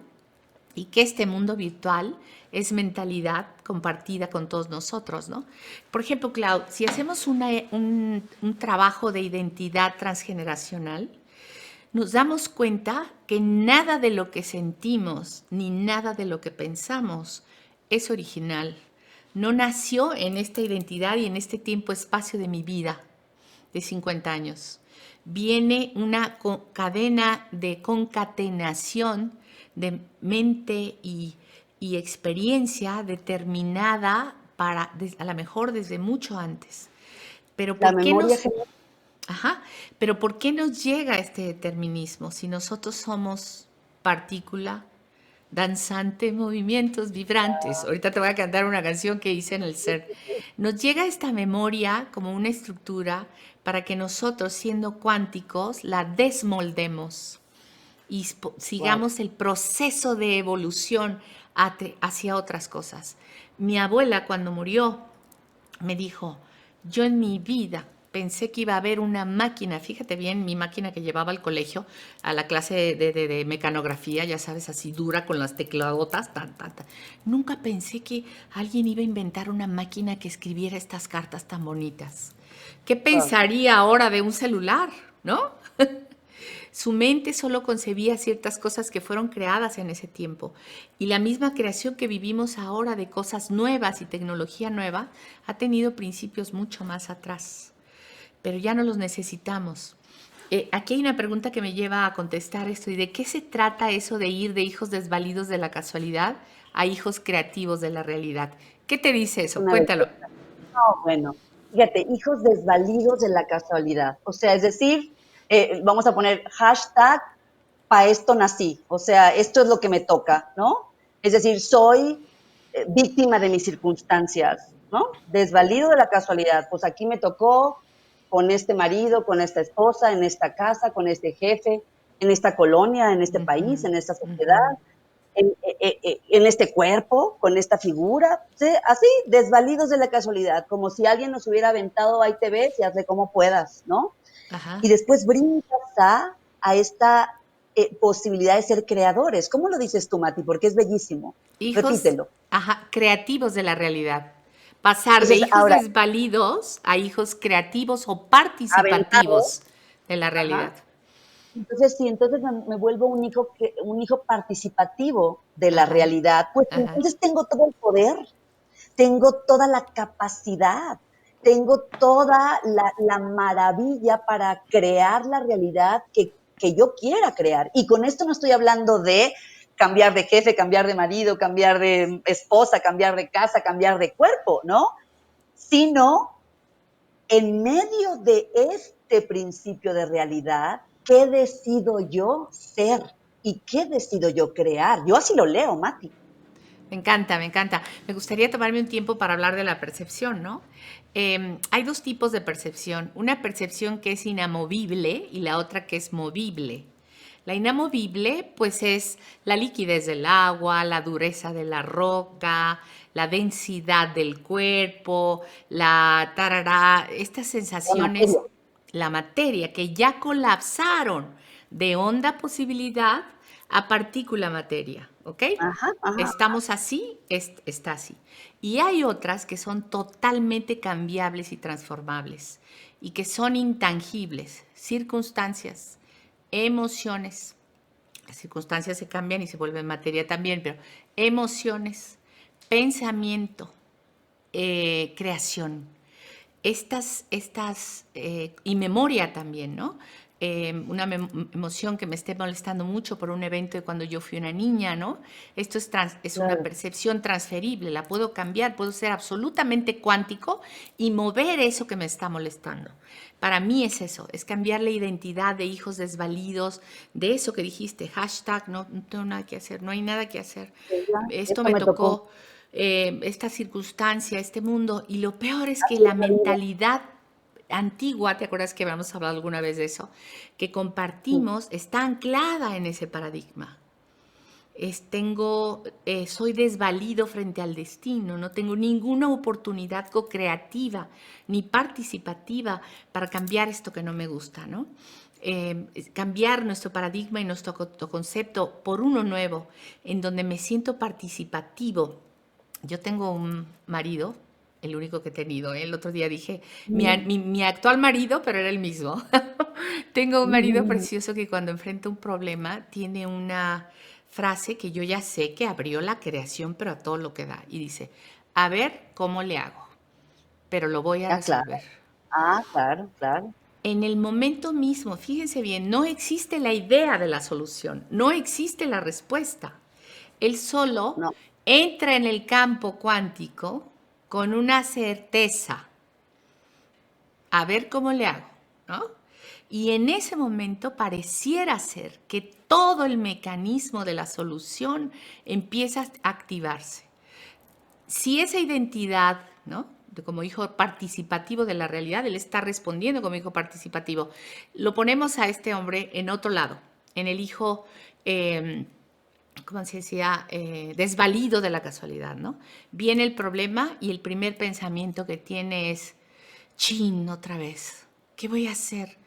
y que este mundo virtual es mentalidad compartida con todos nosotros, ¿no? Por ejemplo, Clau, si hacemos un trabajo de identidad transgeneracional, nos damos cuenta que nada de lo que sentimos ni nada de lo que pensamos es original. No nació en esta identidad y en este tiempo-espacio de mi vida de 50 años. Viene una cadena de concatenación de mente y experiencia determinada para, a lo mejor desde mucho antes. Pero La ¿por qué memoria nos, genética. ajá, pero ¿por qué nos llega este determinismo si nosotros somos partícula danzante, movimientos vibrantes? Ahorita te voy a cantar una canción que hice en el ser. Nos llega esta memoria como una estructura para que nosotros, siendo cuánticos, la desmoldemos y Wow. sigamos el proceso de evolución hacia otras cosas. Mi abuela, cuando murió, me dijo, yo en mi vida pensé que iba a haber una máquina, fíjate bien, mi máquina que llevaba al colegio, a la clase de mecanografía, ya sabes, así dura con las tecladotas, tan, tan, tan. Nunca pensé que alguien iba a inventar una máquina que escribiera estas cartas tan bonitas. ¿Qué Wow. pensaría ahora de un celular, no? Su mente solo concebía ciertas cosas que fueron creadas en ese tiempo. Y la misma creación que vivimos ahora de cosas nuevas y tecnología nueva ha tenido principios mucho más atrás. Pero ya no los necesitamos. Aquí hay una pregunta que me lleva a contestar esto. ¿Y de qué se trata eso de ir de hijos desvalidos de la casualidad a hijos creativos de la realidad? ¿Qué te dice Es eso? una Cuéntalo. belleza. No, bueno, fíjate, hijos desvalidos de la casualidad. O sea, es decir, vamos a poner hashtag, pa' esto nací. O sea, esto es lo que me toca, ¿no? Es decir, soy víctima de mis circunstancias, ¿no? Desvalido de la casualidad. Pues aquí me tocó con este marido, con esta esposa, en esta casa, con este jefe, en esta colonia, en este país, Ujú, en esta sociedad, ujú. en este cuerpo, con esta figura, ¿sí? Así, desvalidos de la casualidad, como si alguien nos hubiera aventado, ahí te ves y hazle como puedas, ¿no? Y Ajá. después brincas a esta posibilidad de ser creadores. ¿Cómo lo dices tú, Mati? Porque es bellísimo. Hijos, Repítelo. ajá, creativos de la realidad. Pasar de Entonces, hijos ahora, desvalidos a hijos creativos o aventado, participativos de la realidad. ajá. Entonces, sí, entonces me vuelvo un hijo participativo de la Ajá, realidad, pues ajá. entonces tengo todo el poder, tengo toda la capacidad, tengo toda la maravilla para crear la realidad que yo quiera crear. Y con esto no estoy hablando de cambiar de jefe, cambiar de marido, cambiar de esposa, cambiar de casa, cambiar de cuerpo, ¿no? Sino en medio de este principio de realidad, ¿qué decido yo ser? ¿Y qué decido yo crear? Yo así lo leo, Mati. Me encanta, me encanta. Me gustaría tomarme un tiempo para hablar de la percepción, ¿no? Hay dos tipos de percepción. Una percepción que es inamovible y la otra que es movible. La inamovible, pues es la liquidez del agua, la dureza de la roca, la densidad del cuerpo, la tarará, estas La sensaciones materia. la materia, que ya colapsaron de onda posibilidad a partícula materia, ¿ok? Ajá, ajá. Estamos así, está así. Y hay otras que son totalmente cambiables y transformables y que son intangibles, circunstancias, emociones. Las circunstancias se cambian y se vuelven materia también, pero emociones, pensamiento, creación. Y memoria también, ¿no? Una emoción que me esté molestando mucho por un evento de cuando yo fui una niña, ¿no? Esto es una Claro. percepción transferible, la puedo cambiar, puedo ser absolutamente cuántico y mover eso que me está molestando. Para mí es eso, es cambiar la identidad de hijos desvalidos, de eso que dijiste, hashtag, no, no tengo nada que hacer, no hay nada que hacer. ¿Verdad? Esto Esto me me tocó. tocó, esta circunstancia, este mundo, y lo peor es que Así la es la vida. mentalidad antigua, ¿te acuerdas que habíamos hablado alguna vez de eso? Que Sí. compartimos, está anclada en ese paradigma. Soy desvalido frente al destino, no tengo ninguna oportunidad co-creativa ni participativa para cambiar esto que no me gusta, ¿no? Cambiar nuestro paradigma y nuestro concepto por uno nuevo, en donde me siento participativo. Yo tengo un marido, el único que he tenido, ¿eh? El otro día dije, mi actual marido, pero era el mismo. Tengo un marido precioso que cuando enfrenta un problema tiene una frase que yo ya sé que abrió la creación, pero a todo lo que da. Y dice, a ver cómo le hago, pero lo voy a Ah, claro. resolver. Ah, claro, claro. En el momento mismo, fíjense bien, no existe la idea de la solución, no existe la respuesta. Él solo No, entra en el campo cuántico con una certeza, a ver cómo le hago, ¿no? Y en ese momento pareciera ser que todo el mecanismo de la solución empieza a activarse. Si esa identidad, ¿no? Como hijo participativo de la realidad, él está respondiendo como hijo participativo. Lo ponemos a este hombre en otro lado, en el hijo, ¿cómo se decía? Desvalido de la casualidad, ¿no? Viene el problema y el primer pensamiento que tiene es, chin, otra vez, ¿qué voy a hacer?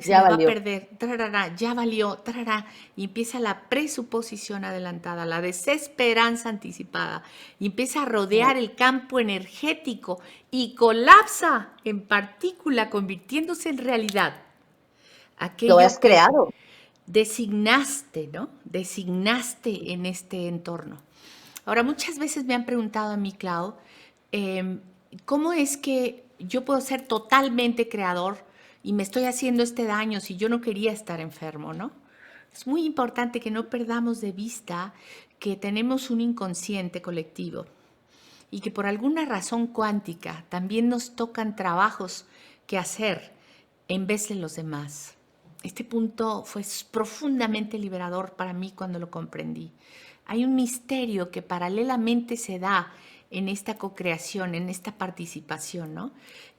Se ya me va a valió. perder, tarara, ya valió, tarara, y empieza la presuposición adelantada, la desesperanza anticipada, y empieza a rodear el campo energético y colapsa en partícula, convirtiéndose en realidad Lo aquello has que creado. designaste, ¿no? Designaste en este entorno. Ahora, muchas veces me han preguntado a mí, Clau, eh, ¿cómo es que yo puedo ser totalmente creador y me estoy haciendo este daño si yo no quería estar enfermo, ¿no? Es muy importante que no perdamos de vista que tenemos un inconsciente colectivo y que por alguna razón cuántica también nos tocan trabajos que hacer en vez de los demás. Este punto fue profundamente liberador para mí cuando lo comprendí. Hay un misterio que paralelamente se da en esta co-creación, en esta participación, ¿no?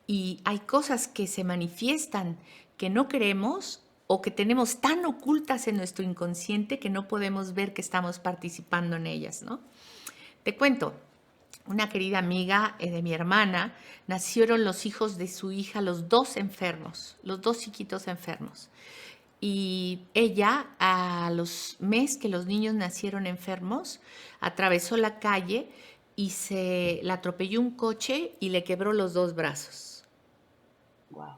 Y hay cosas que se manifiestan que no queremos o que tenemos tan ocultas en nuestro inconsciente que no podemos ver que estamos participando en ellas, ¿no? Te cuento, una querida amiga de mi hermana, nacieron los hijos de su hija, los dos enfermos, los dos chiquitos enfermos. Y ella, a los meses que los niños nacieron enfermos, atravesó la calle y se la atropelló un coche y le quebró los dos brazos. Wow.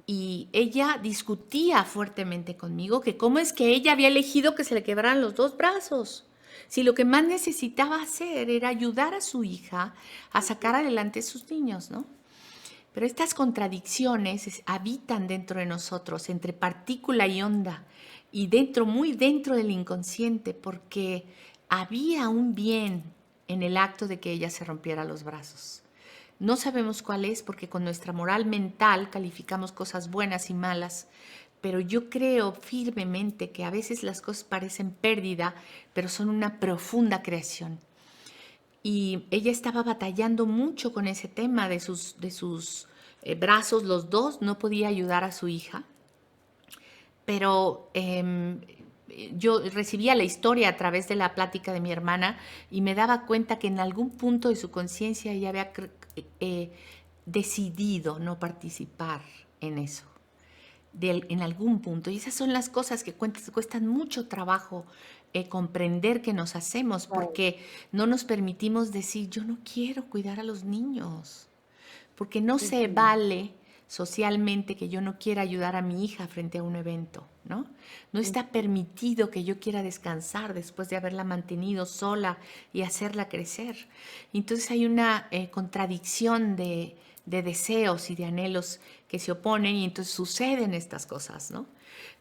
Y ella discutía fuertemente conmigo que cómo es que ella había elegido que se le quebraran los dos brazos. Si lo que más necesitaba hacer era ayudar a su hija a sacar adelante a sus niños, ¿no? Pero estas contradicciones habitan dentro de nosotros, entre partícula y onda, y dentro, muy dentro del inconsciente, porque había un bien en el acto de que ella se rompiera los brazos. No sabemos cuál es porque con nuestra moral mental calificamos cosas buenas y malas, pero yo creo firmemente que a veces las cosas parecen pérdida, pero son una profunda creación. Y ella estaba batallando mucho con ese tema de sus brazos, los dos, no podía ayudar a su hija, pero yo recibía la historia a través de la plática de mi hermana y me daba cuenta que en algún punto de su conciencia ella había decidido no participar en eso, en algún punto. Y esas son las cosas que cuestan mucho trabajo comprender que nos hacemos, Claro. porque no nos permitimos decir, yo no quiero cuidar a los niños, porque no se Ujú. vale socialmente que yo no quiera ayudar a mi hija frente a un evento, ¿no? No está permitido que yo quiera descansar después de haberla mantenido sola y hacerla crecer. Entonces hay una contradicción de deseos y de anhelos que se oponen y entonces suceden estas cosas, ¿no?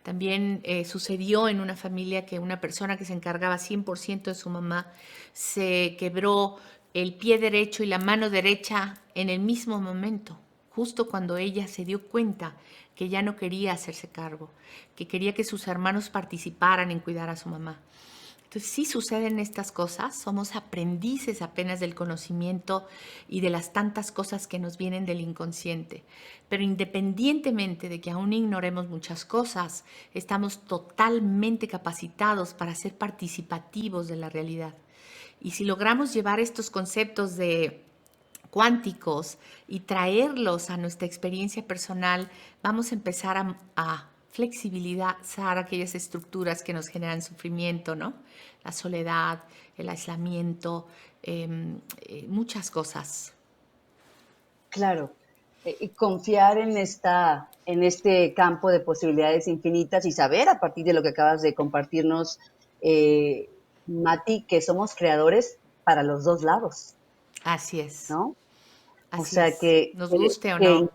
También sucedió en una familia que una persona que se encargaba 100% de su mamá se quebró el pie derecho y la mano derecha en el mismo momento, justo cuando ella se dio cuenta que ya no quería hacerse cargo, que quería que sus hermanos participaran en cuidar a su mamá. Entonces sí suceden estas cosas, somos aprendices apenas del conocimiento y de las tantas cosas que nos vienen del inconsciente. Pero independientemente de que aún ignoremos muchas cosas, estamos totalmente capacitados para ser participativos de la realidad. Y si logramos llevar estos conceptos de cuánticos y traerlos a nuestra experiencia personal, vamos a empezar a flexibilizar aquellas estructuras que nos generan sufrimiento, ¿no? La soledad, el aislamiento, muchas cosas. Claro, y confiar en este campo de posibilidades infinitas y saber a partir de lo que acabas de compartirnos, eh, Mati, que somos creadores para los dos lados, Así es, ¿no? O así sea, es, nos guste o que no.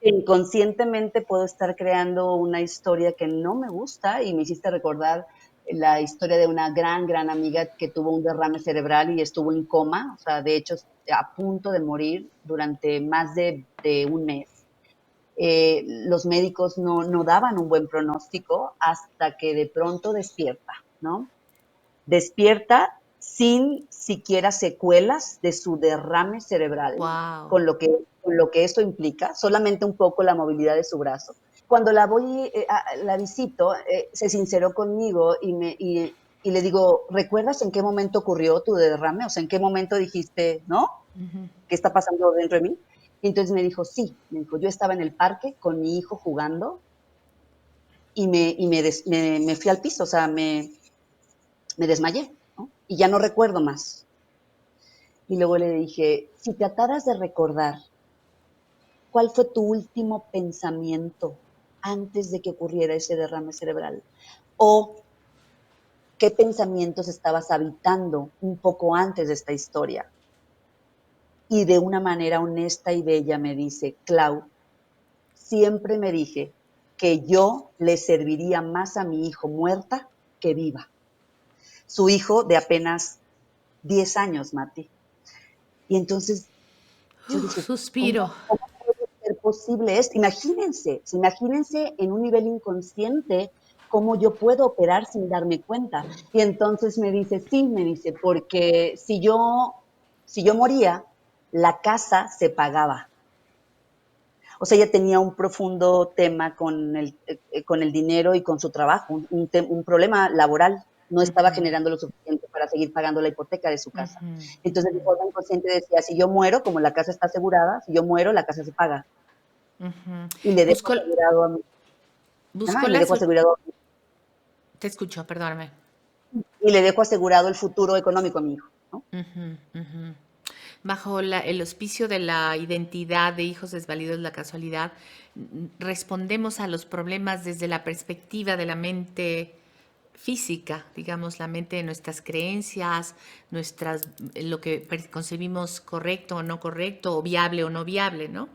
inconscientemente puedo estar creando una historia que no me gusta y me hiciste recordar la historia de una gran amiga que tuvo un derrame cerebral y estuvo en coma, o sea, de hecho, a punto de morir durante más de un mes. Los médicos no daban un buen pronóstico hasta que de pronto despierta, ¿no? Despierta sin siquiera secuelas de su derrame cerebral, Wow. con lo que esto implica, solamente un poco la movilidad de su brazo. Cuando la visito, se sinceró conmigo y le digo, ¿recuerdas en qué momento ocurrió tu derrame? O sea, ¿en qué momento dijiste, no? Uh-huh. ¿Qué está pasando dentro de mí? Y entonces me dijo, sí, me dijo, yo estaba en el parque con mi hijo jugando y me fui al piso, o sea, me desmayé, ¿no? Y ya no recuerdo más. Y luego le dije, si trataras de recordar cuál fue tu último pensamiento antes de que ocurriera ese derrame cerebral, o qué pensamientos estabas habitando un poco antes de esta historia. Y de una manera honesta y bella me dice, Clau, siempre me dije que yo le serviría más a mi hijo muerta que viva. Su hijo de apenas 10 años, Mati. Y entonces yo dije, Suspiro. ¿cómo puede ser posible esto? Imagínense en un nivel inconsciente cómo yo puedo operar sin darme cuenta. Y entonces me dice, sí, me dice, porque si yo moría, la casa se pagaba. O sea, ella tenía un profundo tema con el dinero y con su trabajo, un problema laboral. No estaba Uh-huh. generando lo suficiente para seguir pagando la hipoteca de su casa. Uh-huh. Entonces, de Uh-huh. forma inconsciente decía, si yo muero, como la casa está asegurada, si yo muero, la casa se paga. Uh-huh. Y le dejo Busco, asegurado a mi, busco y le la... dejo asegurado, Te escucho, perdóname. y le dejo asegurado el futuro económico a mi hijo, ¿no? Uh-huh. Uh-huh. Bajo el auspicio de la identidad de hijos desvalidos de la casualidad, respondemos a los problemas desde la perspectiva de la mente física, digamos, la mente de nuestras creencias, lo que concebimos correcto o no correcto, o viable o no viable, ¿no?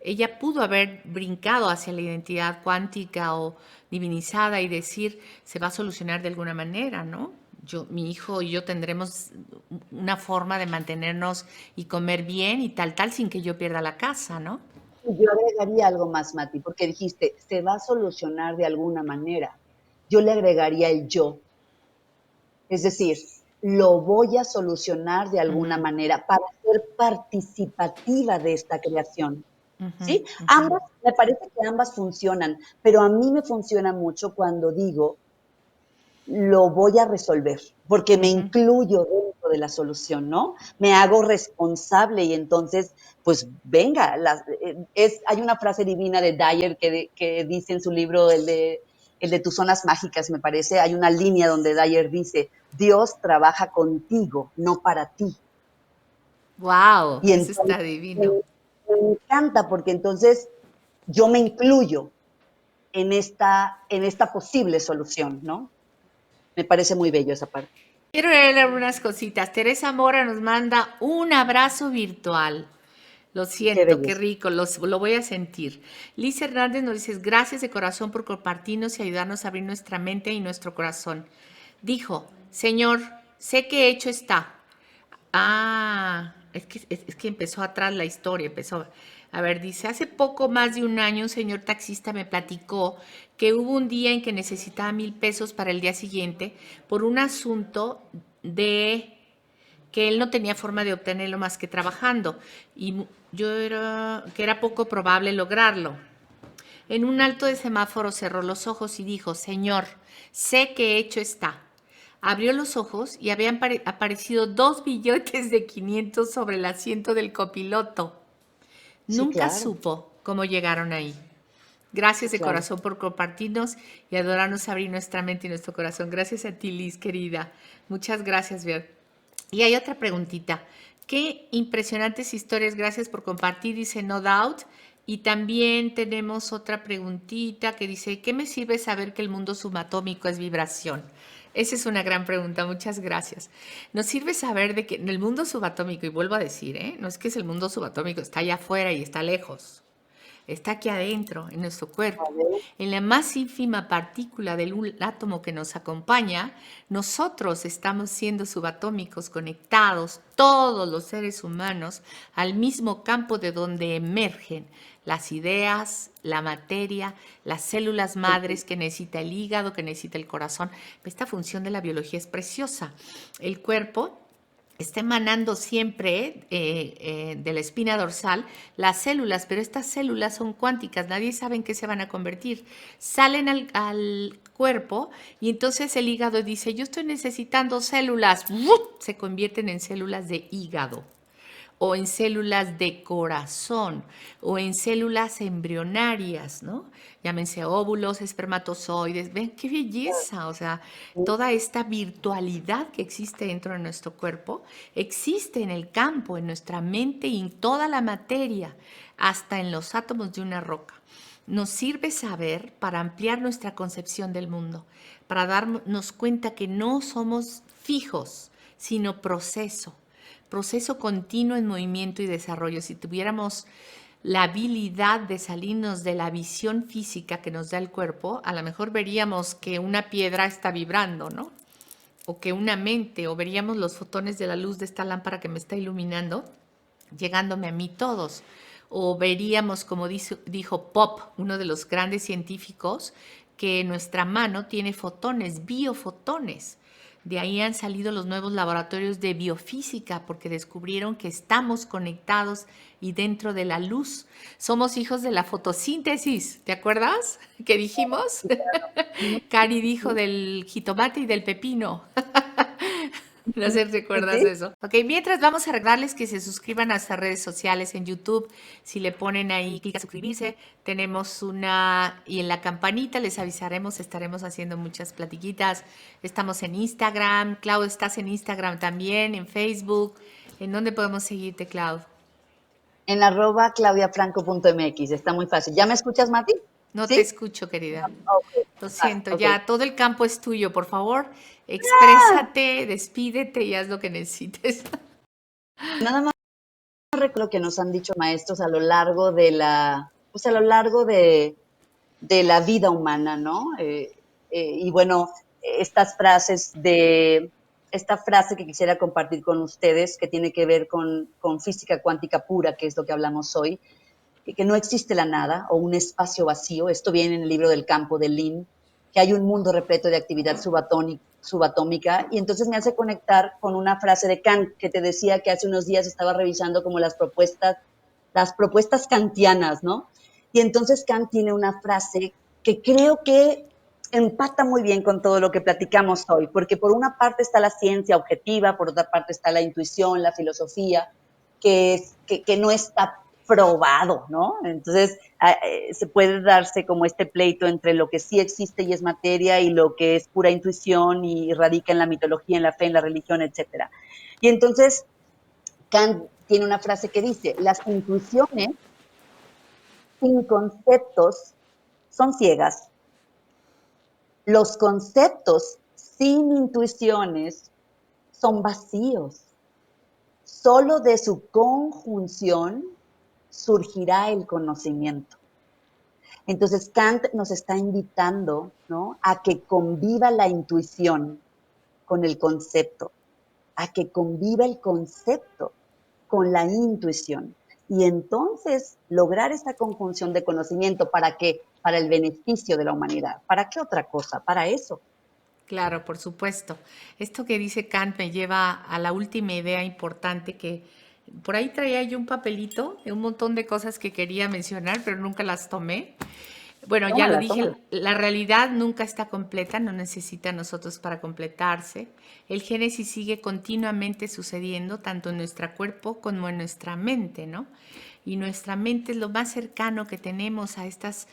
Ella pudo haber brincado hacia la identidad cuántica o divinizada y decir, se va a solucionar de alguna manera, ¿no? Mi hijo y yo tendremos una forma de mantenernos y comer bien y tal, sin que yo pierda la casa, ¿no? Y yo agregaría algo más, Mati, porque dijiste, se va a solucionar de alguna manera. Yo le agregaría el yo. Es decir, lo voy a solucionar de alguna Uh-huh, manera para ser participativa de esta creación. uh-huh, ¿Sí? uh-huh, Me parece que ambas funcionan, pero a mí me funciona mucho cuando digo, lo voy a resolver, porque me uh-huh, incluyo dentro de la solución, ¿no? Me hago responsable y entonces, pues venga, hay una frase divina de Dyer que dice en su libro, el de tus zonas mágicas, me parece, hay una línea donde Dyer dice, Dios trabaja contigo, no para ti. Wow, Y eso entonces está divino. me encanta porque entonces yo me incluyo en esta posible solución, ¿no? Me parece muy bello esa parte. Quiero leer algunas cositas. Teresa Mora nos manda un abrazo virtual. Lo Qué siento, qué belleza. rico, lo voy a sentir. Liz Hernández nos dice, gracias de corazón por compartirnos y ayudarnos a abrir nuestra mente y nuestro corazón. Dijo, Señor, sé que hecho está. Ah, es que empezó atrás la historia, empezó. A ver, dice, hace poco más de un año un señor taxista me platicó que hubo un día en que necesitaba 1,000 pesos para el día siguiente por un asunto de que él no tenía forma de obtenerlo más que trabajando y que era poco probable lograrlo. En un alto de semáforo cerró los ojos y dijo, Señor, sé que hecho está. Abrió los ojos y habían aparecido 2 billetes de 500 sobre el asiento del copiloto. Sí, Nunca claro, supo cómo llegaron ahí. Gracias sí, de claro. corazón por compartirnos y adorarnos abrir nuestra mente y nuestro corazón. Gracias a ti, Liz, querida. Muchas gracias, Ver. Y hay otra preguntita. Qué impresionantes historias, gracias por compartir, dice No Doubt. Y también tenemos otra preguntita que dice, ¿qué me sirve saber que el mundo subatómico es vibración? Esa es una gran pregunta, muchas gracias. Nos sirve saber de que en el mundo subatómico, y vuelvo a decir, no es que es el mundo subatómico, está allá afuera y está lejos. Está aquí adentro, en nuestro A cuerpo. ver, En la más ínfima partícula del átomo que nos acompaña, nosotros estamos siendo subatómicos, conectados, todos los seres humanos, al mismo campo de donde emergen las ideas, la materia, las células madres que necesita el hígado, que necesita el corazón. Esta función de la biología es preciosa. El cuerpo está emanando siempre de la espina dorsal las células, pero estas células son cuánticas, nadie sabe en qué se van a convertir. Salen al cuerpo y entonces el hígado dice, yo estoy necesitando células, se convierten en células de hígado o en células de corazón o en células embrionarias, ¿no? Llámense óvulos, espermatozoides. Ven qué belleza, o sea, toda esta virtualidad que existe dentro de nuestro cuerpo existe en el campo, en nuestra mente y en toda la materia, hasta en los átomos de una roca. Nos sirve saber para ampliar nuestra concepción del mundo, para darnos cuenta que no somos fijos, sino proceso continuo en movimiento y desarrollo. Si tuviéramos la habilidad de salirnos de la visión física que nos da el cuerpo, a lo mejor veríamos que una piedra está vibrando, ¿no? O que una mente, o veríamos los fotones de la luz de esta lámpara que me está iluminando, llegándome a mí todos. O veríamos, como dijo Pop, uno de los grandes científicos, que nuestra mano tiene fotones, biofotones. De ahí han salido los nuevos laboratorios de biofísica porque descubrieron que estamos conectados y dentro de la luz. Somos hijos de la fotosíntesis, ¿te acuerdas? ¿Qué dijimos? Cari dijo del jitomate y del pepino. No sé si sí, recuerdas sí. eso. Ok, mientras vamos a recordarles que se suscriban a nuestras redes sociales en YouTube. Si le ponen ahí, clic a suscribirse, tenemos y en la campanita les avisaremos, estaremos haciendo muchas platiquitas. Estamos en Instagram. Clau, estás en Instagram también, en Facebook. ¿En dónde podemos seguirte, Clau? En @claudiafranco.mx, está muy fácil. ¿Ya me escuchas, Mati? No te ¿Sí? escucho, querida. Ok, Lo ah, siento, ok. ya todo el campo es tuyo. Por favor, exprésate, despídete y haz lo que necesites. Nada más recuerdo que nos han dicho maestros a lo largo de pues a lo largo de la vida humana, ¿no? Y bueno, esta frase que quisiera compartir con ustedes, que tiene que ver con física cuántica pura, que es lo que hablamos hoy, que no existe la nada o un espacio vacío. Esto viene en el libro del campo de Lynn, que hay un mundo repleto de actividad subatómica, y entonces me hace conectar con una frase de Kant que te decía que hace unos días estaba revisando como las propuestas kantianas, ¿no? Y entonces Kant tiene una frase que creo que empata muy bien con todo lo que platicamos hoy, porque por una parte está la ciencia objetiva, por otra parte está la intuición, la filosofía, que no está probado, ¿no? Entonces, se puede darse como este pleito entre lo que sí existe y es materia y lo que es pura intuición y radica en la mitología, en la fe, en la religión, etcétera. Y entonces, Kant tiene una frase que dice, las intuiciones sin conceptos son ciegas. Los conceptos sin intuiciones son vacíos. Solo de su conjunción surgirá el conocimiento. Entonces Kant nos está invitando, ¿no?, a que conviva la intuición con el concepto, a que conviva el concepto con la intuición. Y entonces lograr esta conjunción de conocimiento, ¿para qué? Para el beneficio de la humanidad. ¿Para qué otra cosa? Para eso. Claro, por supuesto. Esto que dice Kant me lleva a la última idea importante que por ahí traía yo un papelito de un montón de cosas que quería mencionar, pero nunca las tomé. Bueno, ya lo Tómala, dije, tómala. la realidad nunca está completa, no necesita a nosotros para completarse. El génesis sigue continuamente sucediendo, tanto en nuestro cuerpo como en nuestra mente, ¿no? Y nuestra mente es lo más cercano que tenemos a estas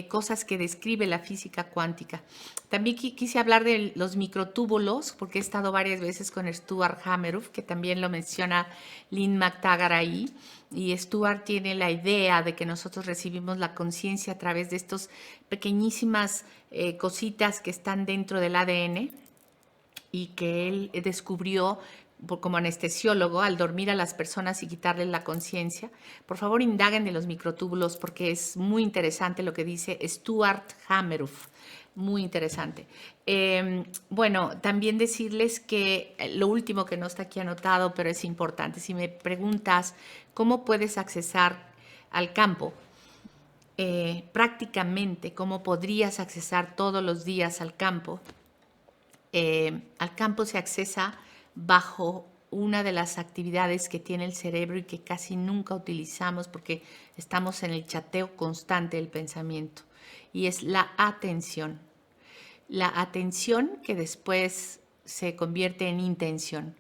cosas que describe la física cuántica. También quise hablar de los microtúbulos, porque he estado varias veces con Stuart Hameroff, que también lo menciona Lynn McTaggart ahí, y Stuart tiene la idea de que nosotros recibimos la conciencia a través de estos pequeñísimas cositas que están dentro del ADN y que él descubrió como anestesiólogo al dormir a las personas y quitarles la conciencia. Por favor, indaguen de los microtúbulos porque es muy interesante lo que dice Stuart Hameroff. Muy interesante. Bueno, también decirles que lo último que no está aquí anotado, pero es importante. Si me preguntas cómo puedes accesar al campo, prácticamente cómo podrías accesar todos los días al campo se accesa bajo una de las actividades que tiene el cerebro y que casi nunca utilizamos porque estamos en el chateo constante del pensamiento, y es la atención. La atención que después se convierte en intención,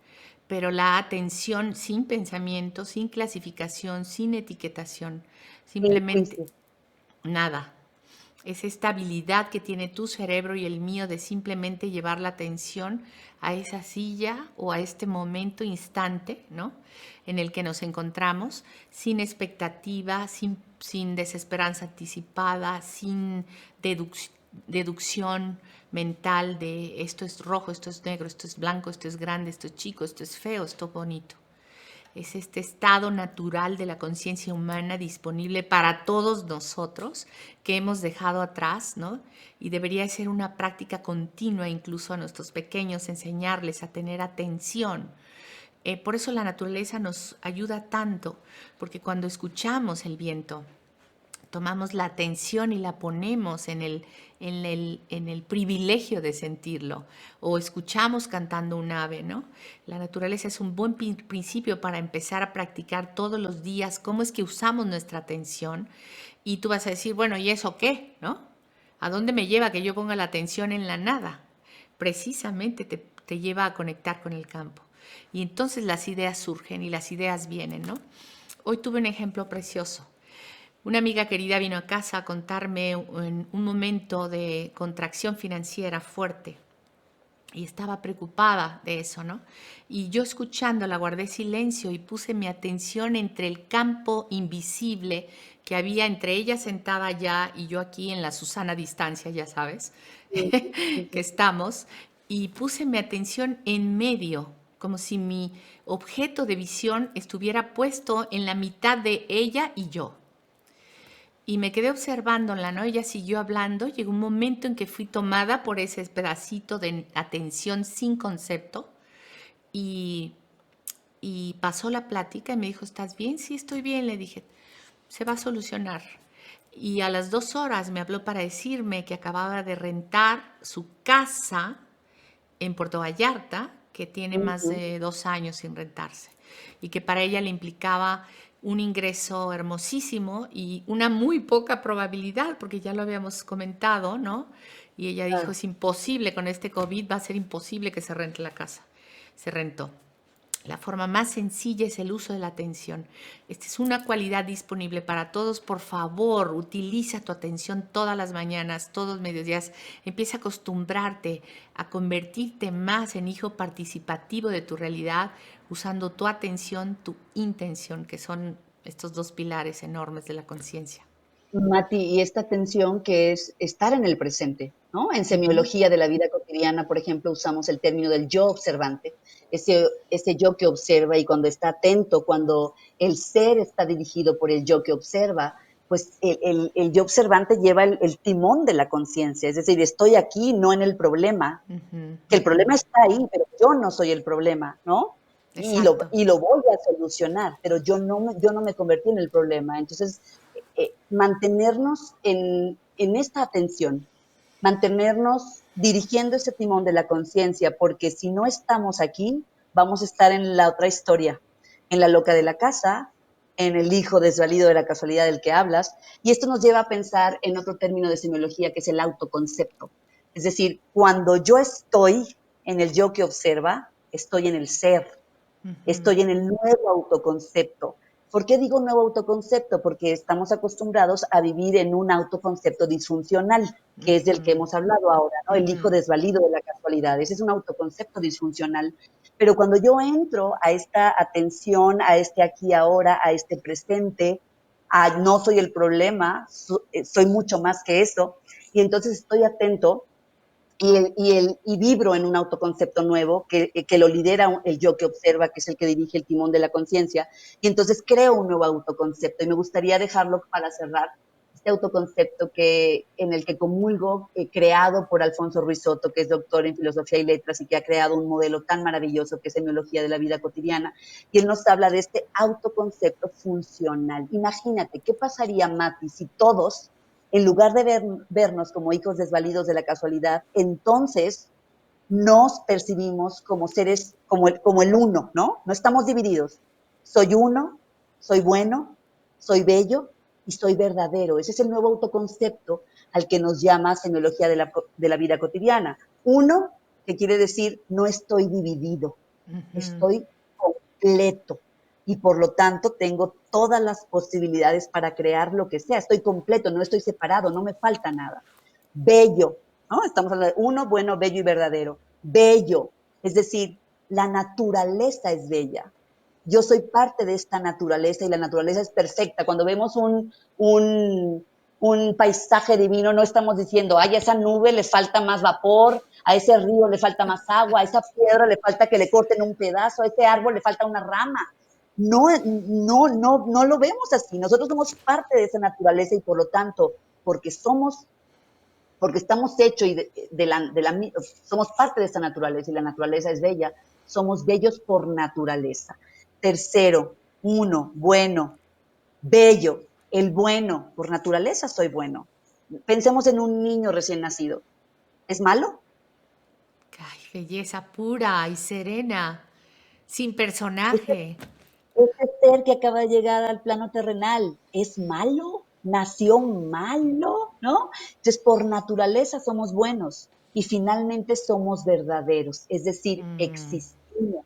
pero la atención sin pensamiento, sin clasificación, sin etiquetación, Sin simplemente juicio. nada. Esa estabilidad que tiene tu cerebro y el mío de simplemente llevar la atención a esa silla o a este momento instante, ¿no?, en el que nos encontramos, sin expectativa, sin desesperanza anticipada, sin deducción mental de esto es rojo, esto es negro, esto es blanco, esto es grande, esto es chico, esto es feo, esto es bonito. Es este estado natural de la conciencia humana disponible para todos nosotros que hemos dejado atrás, ¿no? Y debería ser una práctica continua, incluso a nuestros pequeños, enseñarles a tener atención. Por eso la naturaleza nos ayuda tanto, porque cuando escuchamos el viento, tomamos la atención y la ponemos en el privilegio de sentirlo, o escuchamos cantando un ave, ¿no? La naturaleza es un buen principio para empezar a practicar todos los días cómo es que usamos nuestra atención. Y tú vas a decir, bueno, ¿y eso qué? ¿No? ¿A dónde me lleva que yo ponga la atención en la nada? Precisamente te lleva a conectar con el campo. Y entonces las ideas surgen y las ideas vienen, ¿no? Hoy tuve un ejemplo precioso. Una amiga querida vino a casa a contarme en un momento de contracción financiera fuerte y estaba preocupada de eso, ¿no? Y yo escuchándola guardé silencio y puse mi atención entre el campo invisible que había entre ella sentada allá y yo aquí en la Susana distancia, ya sabes, Sí, sí, que sí. estamos, y puse mi atención en medio, como si mi objeto de visión estuviera puesto en la mitad de ella y yo. Y me quedé observándola, ¿no? Ella siguió hablando, llegó un momento en que fui tomada por ese pedacito de atención sin concepto y, y pasó la plática y me dijo, ¿estás bien? Sí, estoy bien, le dije, se va a solucionar. Y a las 2 horas me habló para decirme que acababa de rentar su casa en Puerto Vallarta, que tiene más Ujú. de 2 años sin rentarse, y que para ella le implicaba un ingreso hermosísimo y una muy poca probabilidad, porque ya lo habíamos comentado, ¿no? y ella dijo, Claro. es imposible con este COVID, va a ser imposible que se rente la casa. Se rentó. La forma más sencilla es el uso de la atención. Esta es una cualidad disponible para todos. Por favor, utiliza tu atención todas las mañanas, todos los mediodías. Empieza a acostumbrarte a convertirte más en hijo participativo de tu realidad, usando tu atención, tu intención, que son estos dos pilares enormes de la conciencia. Mati, y esta atención que es estar en el presente, ¿no? En Ujú, semiología de la vida cotidiana, por ejemplo, usamos el término del yo observante, ese yo que observa y cuando está atento, cuando el ser está dirigido por el yo que observa, pues el yo observante lleva el timón de la conciencia, es decir, estoy aquí, no en el problema, ujú, que el ujú. problema está ahí, pero yo no soy el problema, ¿no? Exacto. Y lo voy a solucionar, pero yo no me convertí en el problema. Entonces, mantenernos en esta atención, mantenernos dirigiendo ese timón de la conciencia, porque si no estamos aquí, vamos a estar en la otra historia, en la loca de la casa, en el hijo desvalido de la casualidad del que hablas, y esto nos lleva a pensar en otro término de semiología que es el autoconcepto. Es decir, cuando yo estoy en el yo que observa, estoy en el ser, Ujú, estoy en el nuevo autoconcepto. ¿Por qué digo nuevo autoconcepto? Porque estamos acostumbrados a vivir en un autoconcepto disfuncional, que es del que ujú, hemos hablado ahora, ¿no? El hijo ujú. desvalido de la casualidad. Ese es un autoconcepto disfuncional. Pero cuando yo entro a esta atención, a este aquí ahora, a este presente, a no soy el problema, soy mucho más que eso, y entonces estoy atento y vibro en un autoconcepto nuevo que lo lidera el yo que observa, que es el que dirige el timón de la conciencia, y entonces creo un nuevo autoconcepto. Y me gustaría dejarlo para cerrar, este autoconcepto en el que comulgo, creado por Alfonso Ruiz Soto, que es doctor en filosofía y letras y que ha creado un modelo tan maravilloso que es semiología de la vida cotidiana. Y él nos habla de este autoconcepto funcional. Imagínate, ¿qué pasaría, Mati, si todos en lugar de vernos como hijos desvalidos de la casualidad, entonces nos percibimos como seres, como el uno, ¿no? No estamos divididos. Soy uno, soy bueno, soy bello y soy verdadero. Ese es el nuevo autoconcepto al que nos llama semiología de la vida cotidiana. Uno, que quiere decir no estoy dividido, Ujú. estoy completo y por lo tanto tengo todas las posibilidades para crear lo que sea. Estoy completo, no estoy separado, no me falta nada. Bello, ¿no? Estamos hablando de uno, bueno, bello y verdadero. Bello, es decir, la naturaleza es bella. Yo soy parte de esta naturaleza y la naturaleza es perfecta. Cuando vemos un paisaje divino, no estamos diciendo, ay, a esa nube le falta más vapor, a ese río le falta más agua, a esa piedra le falta que le corten un pedazo, a ese árbol le falta una rama. No lo vemos así. Nosotros somos parte de esa naturaleza y por lo tanto, porque somos, porque estamos hechos y somos parte de esa naturaleza y la naturaleza es bella, somos bellos por naturaleza. Tercero, uno, bueno, bello, el bueno, por naturaleza soy bueno. Pensemos en un niño recién nacido. ¿Es malo? Ay, belleza pura y serena, sin Este, personaje. este ser que acaba de llegar al plano terrenal, ¿es malo? ¿Nació malo? ¿No? Entonces, por naturaleza somos buenos y finalmente somos verdaderos, es decir, Mm,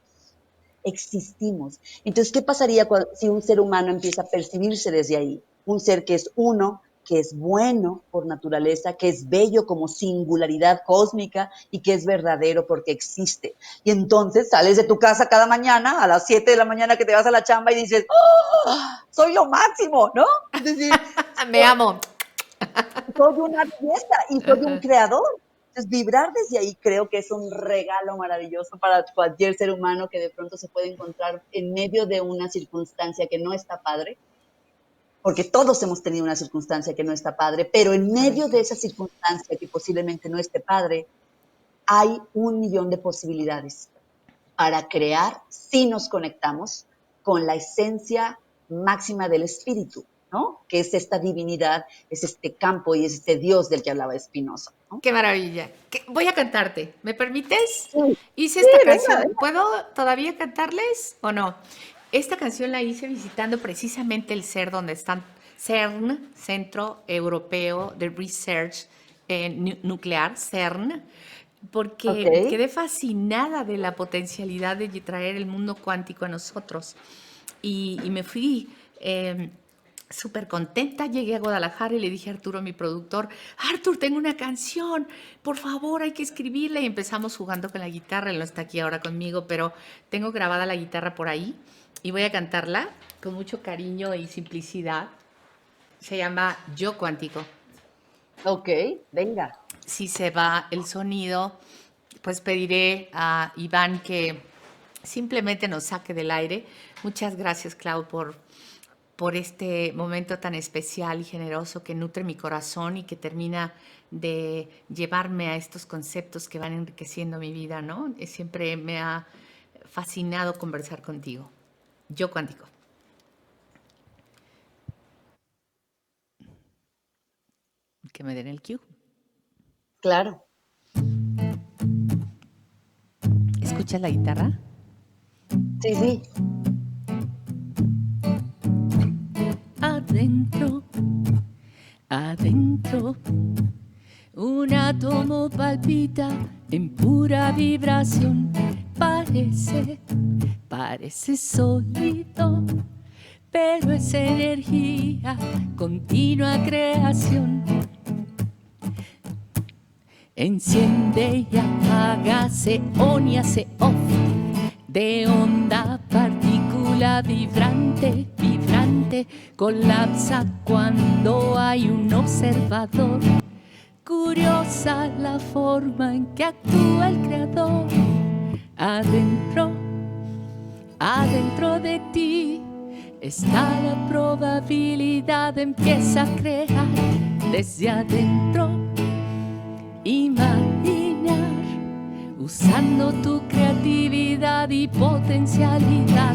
existimos. Entonces, ¿qué pasaría si un ser humano empieza a percibirse desde ahí? Un ser que es uno, que es bueno por naturaleza, que es bello como singularidad cósmica y que es verdadero porque existe. Y entonces sales de tu casa cada mañana a las 7 de la mañana que te vas a la chamba y dices, ¡oh, soy lo máximo! ¿No? Es decir, me amo. soy una belleza y soy un creador. Entonces, vibrar desde ahí creo que es un regalo maravilloso para cualquier ser humano que de pronto se puede encontrar en medio de una circunstancia que no está padre, porque todos hemos tenido una circunstancia que no está padre, pero en medio de Correcto. esa circunstancia que posiblemente no esté padre, hay un millón de posibilidades para crear si nos conectamos con la esencia máxima del espíritu, ¿no? Que es esta divinidad, es este campo y es este Dios del que hablaba Spinoza, ¿no? Qué maravilla. Voy a cantarte. ¿Me permites? Sí, Hice sí, esta venga, canción. venga. ¿Puedo todavía cantarles o no? Esta canción la hice visitando precisamente el CER donde están CERN, Centro Europeo de Research nuclear, CERN, Ok, porque quedé fascinada de la potencialidad de traer el mundo cuántico a nosotros. Y me fui súper contenta, llegué a Guadalajara y le dije a Arturo, mi productor, Artur, tengo una canción, por favor, hay que escribirla. Y empezamos jugando con la guitarra, él no está aquí ahora conmigo, pero tengo grabada la guitarra por ahí y voy a cantarla con mucho cariño y simplicidad. Se llama Yo Cuántico. ok, venga. Si se va el sonido, pues pediré a Iván que simplemente nos saque del aire. Muchas gracias, Clau, por este momento tan especial y generoso que nutre mi corazón y que termina de llevarme a estos conceptos que van enriqueciendo mi vida, ¿no? Siempre me ha fascinado conversar contigo. Yo cuántico. Que me den el cue. Claro. ¿Escuchas la guitarra? Sí, sí. Adentro, adentro, un átomo palpita en pura vibración. Parece sólido, pero es energía, continua creación. Enciende y apaga, se on y hace off, de onda, partícula vibrante, vibrante, colapsa cuando hay un observador. Curiosa la forma en que actúa el creador. Adentro, adentro de ti está la probabilidad, empieza a crear desde adentro. Imaginar, usando tu creatividad y potencialidad,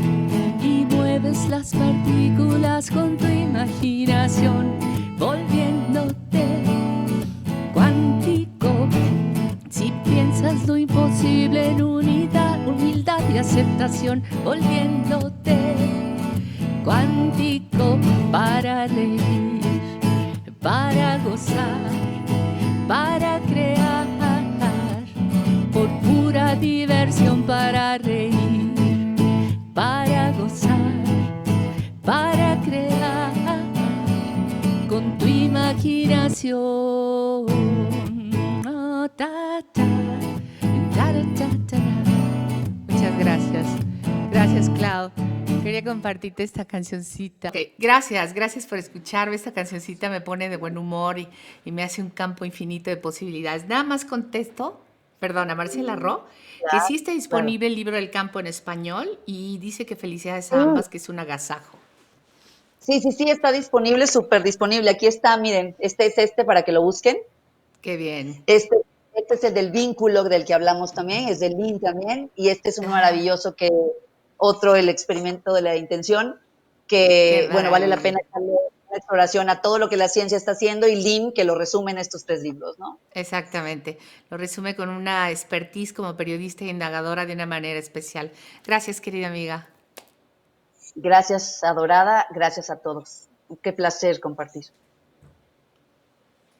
y mueves las partículas con tu imaginación, volviéndote cuántico. Si piensas lo imposible en unidad, humildad y aceptación, volviéndote cuántico para reír, para gozar, para crear, por pura diversión, para reír, para gozar, para crear, con tu imaginación. Oh, ta, ta, ta, ta, ta. Muchas gracias. Gracias, Clau. Quería compartirte esta cancioncita. Okay, gracias por escucharme. Esta cancioncita me pone de buen humor y me hace un campo infinito de posibilidades. Nada más contesto, perdona, Marcela Ro, que sí Claro, está claro. disponible el libro del campo en español y dice que felicidades a Mm, ambas, que es un agasajo. sí, sí, sí, está disponible, súper disponible. Aquí está, miren, este es este para que lo busquen. Qué bien. Este es el del vínculo del que hablamos también, es del Lean también, y este es un Ah, maravilloso que otro, el experimento de la intención, qué que, bueno, vale la maravilla. pena darle una exploración a todo lo que la ciencia está haciendo y Lean, que lo resume en estos tres libros, ¿no? Exactamente. Lo resume con una expertise como periodista e indagadora de una manera especial. Gracias, querida amiga. Gracias, adorada, gracias a todos. Qué placer compartir.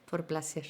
Por placer.